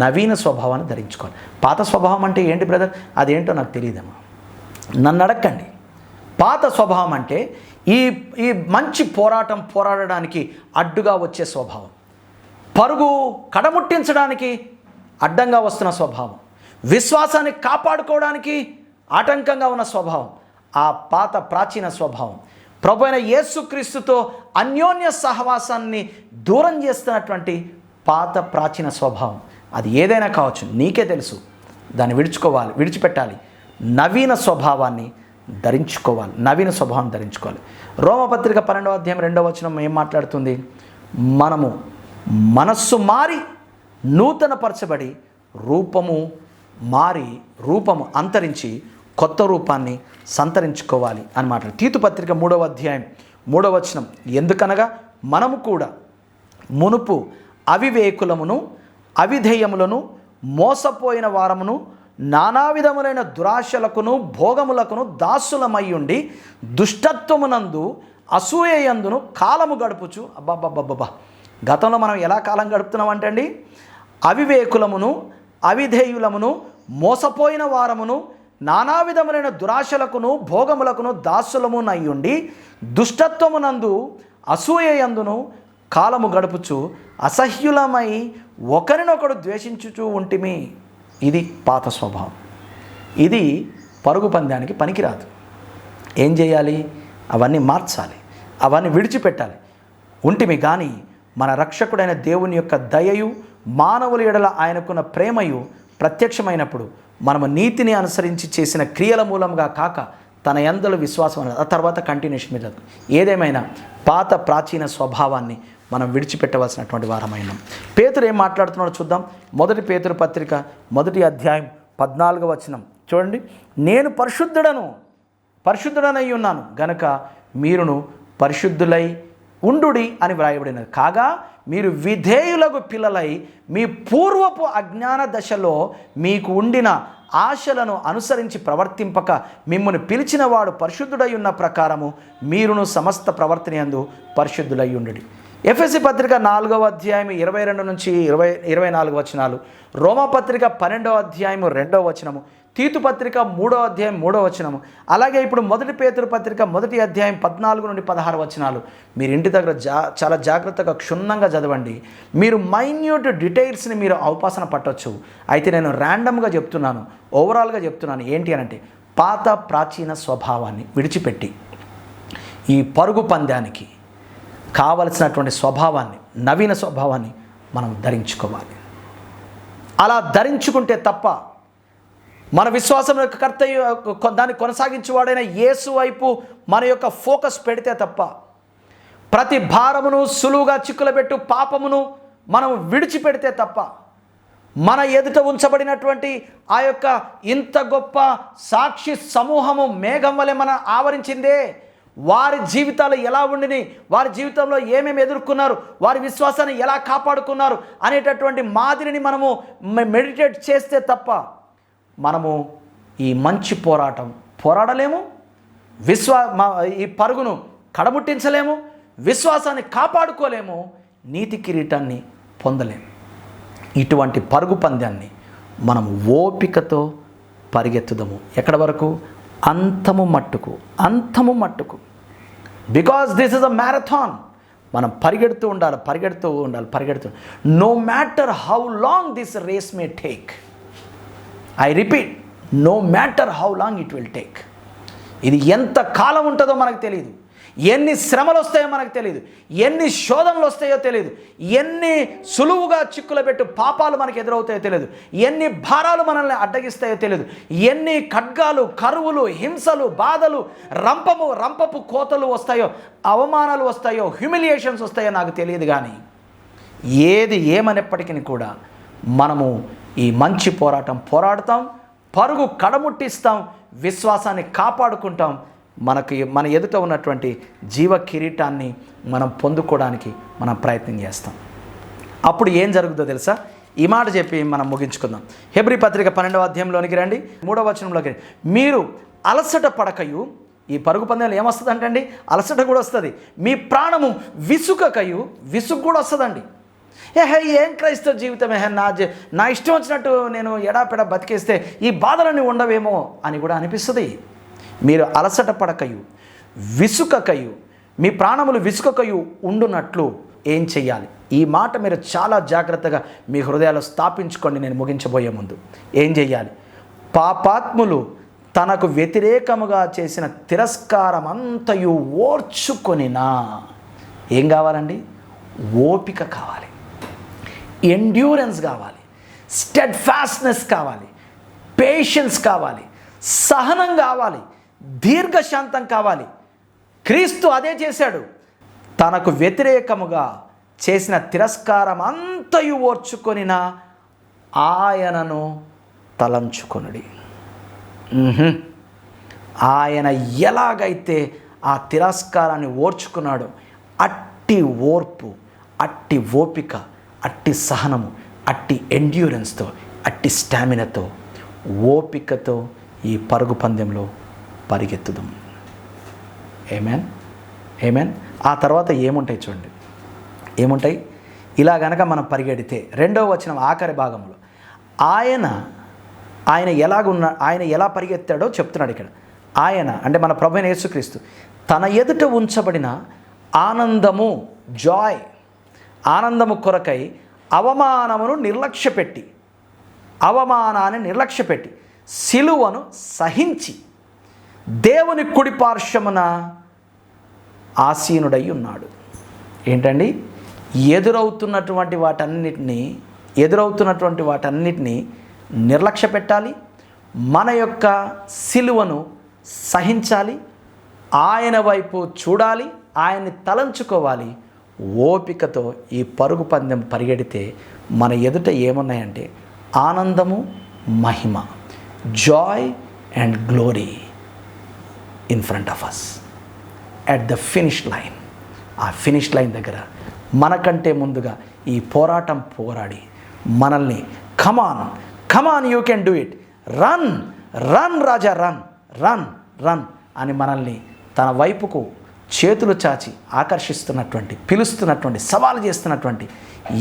నవీన స్వభావాన్ని ధరించుకోవాలి. పాత స్వభావం అంటే ఏంటి బ్రదర్? అదేంటో నాకు తెలియదమ్మా, నన్ను అడగండి. పాత స్వభావం అంటే ఈ మంచి పోరాడడానికి అడ్డుగా వచ్చే స్వభావం, పరుగు కడముట్టించడానికి అడ్డంగా వస్తున్న స్వభావం, విశ్వాసాన్ని కాపాడుకోవడానికి ఆటంకంగా ఉన్న స్వభావం, ఆ పాత ప్రాచీన స్వభావం ప్రభువైన యేసుక్రీస్తుతో అన్యోన్య సహవాసాన్ని దూరం చేస్తున్నటువంటి పాత ప్రాచీన స్వభావం. అది ఏదైనా కావచ్చు, నీకే తెలుసు. దాన్ని విడిచిపెట్టాలి, నవీన స్వభావాన్ని ధరించుకోవాలి. రోమపత్రిక 12వ అధ్యాయం 2వ వచనం ఏం మాట్లాడుతుంది? మనము మనస్సు మారి నూతనపరచబడి రూపము అంతరించి కొత్త రూపాన్ని సంతరించుకోవాలి అని మాట్లాడు. తీతు పత్రిక 3వ అధ్యాయం 3వ వచనం, ఎందుకనగా మనము కూడా మునుపు అవివేకులమును అవిధేయములను మోసపోయిన వారమును నానా విధములైన దురాశలకును భోగములకును దాసులమయ్యుండి దుష్టత్వమునందు అసూయయందును కాలము గడుపుచు. అబ్బాబ్బాబ్బా, గతంలో మనం ఎలా కాలం గడుపుతున్నామంటే అండి, అవివేకులమును అవిధేయులమును మోసపోయిన వారమును నానా విధములైన దురాశలకును భోగములకును దాసులము నయ్యుండి దుష్టత్వమునందు అసూయయందును కాలము గడుపుచు అసహ్యులమై ఒకరినొకడు ద్వేషించుచూ ఉంటిమి. ఇది పాత స్వభావం. ఇది పరుగు పందానికి పనికిరాదు. ఏం చేయాలి? అవన్నీ మార్చాలి, అవన్నీ విడిచిపెట్టాలి. ఉంటిమి కానీ మన రక్షకుడైన దేవుని యొక్క దయయు మానవుల ఎడల ఆయనకున్న ప్రేమయు ప్రత్యక్షమైనప్పుడు మనము నీతిని అనుసరించి చేసిన క్రియల మూలంగా కాక తన యందుల విశ్వాసం అనేది. ఆ తర్వాత కంటిన్యూషన్ మీద ఏదేమైనా పాత ప్రాచీన స్వభావాన్ని మనం విడిచిపెట్టవలసినటువంటి వారమైనాం. పేతురు ఏం మాట్లాడుతున్నాడో చూద్దాం. మొదటి పేతురు పత్రిక 1వ అధ్యాయం 14వ వచనం చూడండి. నేను పరిశుద్ధుడనై ఉన్నాను గనుక మీరును పరిశుద్ధులై ఉండుడి అని వ్రాయబడినది. కాగా మీరు విధేయులకు పిల్లలై మీ పూర్వపు అజ్ఞాన దశలో మీకు ఉండిన ఆశలను అనుసరించి ప్రవర్తింపక మిమ్మును పిలిచిన వాడు పరిశుద్ధుడై ఉన్న ప్రకారము మీరును సమస్త ప్రవర్తన యందు పరిశుద్ధులై ఉండుడి. ఎఫెసీ పత్రిక 4వ అధ్యాయం 22 నుంచి 24 వచనాలు, రోమా పత్రిక 12వ అధ్యాయం 2వ వచనము, తీతు పత్రిక 3వ అధ్యాయం 3వ వచనము, అలాగే ఇప్పుడు మొదటి పేతురు పత్రిక 1వ అధ్యాయం 14 నుండి 16 వచనాలు మీరు ఇంటి దగ్గర చాలా జాగ్రత్తగా క్షుణ్ణంగా చదవండి. మీరు మైన్యూట్ డీటెయిల్స్ని మీరు అవపాసన పట్టవచ్చు. అయితే నేను ర్యాండమ్గా చెప్తున్నాను, ఓవరాల్గా చెప్తున్నాను. ఏంటి అనంటే పాత ప్రాచీన స్వభావాన్ని విడిచిపెట్టి ఈ పరుగు పందానికి కావలసినటువంటి స్వభావాన్ని, నవీన స్వభావాన్ని మనం ధరించుకోవాలి. అలా ధరించుకుంటే తప్ప మన విశ్వాసం యొక్క కర్త దాన్ని కొనసాగించేవాడైన యేసు వైపు మన యొక్క ఫోకస్ పెడితే తప్ప, ప్రతి భారమును సులువుగా చిక్కులబెట్టు పాపమును మనం విడిచిపెడితే తప్ప, మన ఎదుట ఉంచబడినటువంటి ఆ యొక్క ఇంత గొప్ప సాక్షి సమూహము మేఘం వలె మన ఆవరించిందే, వారి జీవితాలు ఎలా ఉండిని, వారి జీవితంలో ఏమేమి ఎదుర్కొన్నారు, వారి విశ్వాసాన్ని ఎలా కాపాడుకున్నారు అనేటటువంటి మాదిరిని మనము మెడిటేట్ చేస్తే తప్ప మనము ఈ మంచి పోరాడలేము, ఈ పరుగును కడముట్టించలేము, విశ్వాసాన్ని కాపాడుకోలేము, నీతి కిరీటాన్ని పొందలేము. ఇటువంటి పరుగు పందాన్ని మనం ఓపికతో పరిగెత్తుదాము. ఎక్కడి వరకు? అంతము మట్టుకు. Because this is a marathon. మనం పరిగెడుతూ ఉండాలి. No matter how long this race may take. I repeat, no matter how long it will take. ఇది ఎంత కాలం ఉంటుందో మనకు తెలియదు, ఎన్ని శ్రమలు వస్తాయో మనకు తెలియదు, ఎన్ని శోధనలు వస్తాయో తెలియదు, ఎన్ని సులువుగా చిక్కులబెట్టు పాపాలు మనకు ఎదురవుతాయో తెలియదు, ఎన్ని భారాలు మనల్ని అడ్డగిస్తాయో తెలియదు, ఎన్ని ఖడ్గాలు, కరువులు, హింసలు, బాధలు, రంపపు కోతలు వస్తాయో, అవమానాలు వస్తాయో, హ్యూమిలియేషన్స్ వస్తాయో నాకు తెలియదు. కానీ ఏది ఏమనేప్పటికీ కూడా మనము ఈ మంచి పోరాడతాం, పరుగు కడముట్టిస్తాం, విశ్వాసాన్ని కాపాడుకుంటాం. మన ఎదుట ఉన్నటువంటి జీవ కిరీటాన్ని మనం పొందుకోవడానికి మనం ప్రయత్నం చేస్తాం. అప్పుడు ఏం జరుగుతుందో తెలుసా? ఈ మాట చెప్పి మనం ముగించుకుందాం. హెబ్రీ పత్రిక 12వ అధ్యాయంలోనికి రండి, 3వ వచనంలోకి. మీరు అలసట పడకయు, ఈ పరుగు పందాలు ఏమొస్తుందంటండి? అలసట కూడా వస్తుంది. మీ ప్రాణము విసుగు కూడా వస్తుందండి. ఏం క్రైస్తవ జీవితం, నా ఇష్టం వచ్చినట్టు నేను ఎడాపెడా బతికేస్తే ఈ బాధలన్నీ ఉండవేమో అని కూడా అనిపిస్తుంది. మీరు అలసట పడకయు విసుకకయు, మీ ప్రాణములు విసుకకయు ఉండునట్లు ఏం చెయ్యాలి? ఈ మాట మీరు చాలా జాగ్రత్తగా మీ హృదయాలు స్థాపించుకోండి. నేను ముగించబోయే ముందు ఏం చెయ్యాలి? పాపాత్ములు తనకు వ్యతిరేకముగా చేసిన తిరస్కారం అంతయు ఓర్చుకొనినా. ఏం కావాలండి? ఓపిక కావాలి, ఎండ్యూరెన్స్ కావాలి, స్టెడ్ఫాస్ట్నెస్ కావాలి, పేషెన్స్ కావాలి, సహనం కావాలి, దీర్ఘశాంతం కావాలి. క్రీస్తు అదే చేశాడు. తనకు వ్యతిరేకముగా చేసిన తిరస్కారం అంతయు ఓర్చుకొనిన ఆయనను తలంచుకొనుడి. ఆయన ఎలాగైతే ఆ తిరస్కారాన్ని ఓర్చుకున్నాడో అట్టి ఓర్పు, అట్టి ఓపిక, అట్టి సహనము, అట్టి ఎండ్యూరెన్స్తో, అట్టి స్టామినాతో, ఓపికతో ఈ పరుగు పందెంలో పరిగెత్తుదాం. ఏమేన్. ఆ తర్వాత ఏముంటాయి చూడండి, ఏముంటాయి? ఇలా గనక మనం పరిగెడితే 2వ వచనం ఆఖరి భాగంలో ఆయన ఆయన ఎలా పరిగెత్తాడో చెప్తున్నాడు ఇక్కడ. ఆయన అంటే మన ప్రభువైన యేసుక్రీస్తు తన ఎదుట ఉంచబడిన ఆనందము, జాయ్, ఆనందము కొరకై అవమానాన్ని నిర్లక్ష్యపెట్టి సిలువను సహించి దేవుని కుడి పార్శ్వమున ఆసీనుడై ఉన్నాడు. ఏంటండి? ఎదురవుతున్నటువంటి వాటన్నిటినీ నిర్లక్ష్య పెట్టాలి, మన యొక్క సిలువను సహించాలి, ఆయన వైపు చూడాలి, ఆయన్ని తలంచుకోవాలి. ఓపికతో ఈ పరుగు పందెం పరిగెడితే మన ఎదుట ఏమున్నాయంటే ఆనందము, మహిమ, joy and glory in front of us at the finish line. ఆ ఫినిష్ లైన్ దగ్గర మనకంటే ముందుగా ఈ పోరాటం పోరాడి మనల్ని come on you can do it, run raja, run అని మనల్ని తన వైపుకు చేతులు చాచి ఆకర్షిస్తున్నటువంటి, పిలుస్తున్నటువంటి, సవాలు చేస్తున్నటువంటి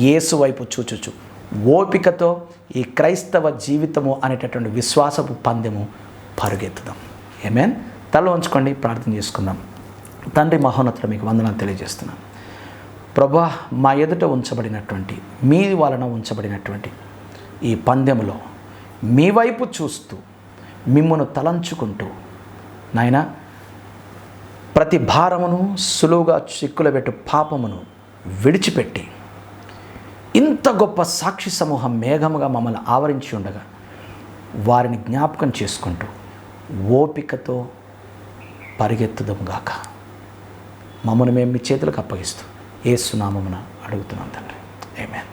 యేసు వైపు చూచుచు ఓపికతో ఈ క్రైస్తవ జీవితము అనేటటువంటి విశ్వాసపు పందెము పరుగెత్తుదాం. ఆమేన్. తల వంచుకోండి, ప్రార్థన చేసుకుందాం. తండ్రి మహోన్నతుడు, మీకు వందనాలు తెలియజేస్తున్నాను. ప్రభువా, మా ఎదుట ఉంచబడినటువంటి, మీ వలన ఉంచబడినటువంటి ఈ పందెములో మీ వైపు చూస్తూ మిమ్మును తలంచుకుంటూ నాయనా ప్రతి భారమును సులువుగా చిక్కులబెట్టు పాపమును విడిచిపెట్టి ఇంత గొప్ప సాక్షి సమూహం మేఘముగా మమ్మల్ని ఆవరించి ఉండగా వారిని జ్ఞాపకం చేసుకుంటూ ఓపికతో పరిగెత్తుదాంగాక. మమ్మల్ని మేము మీ చేతులకు అప్పగిస్తూ యేసు నామమున అడుగుతున్నాం తండ్రి. ఆమేన్.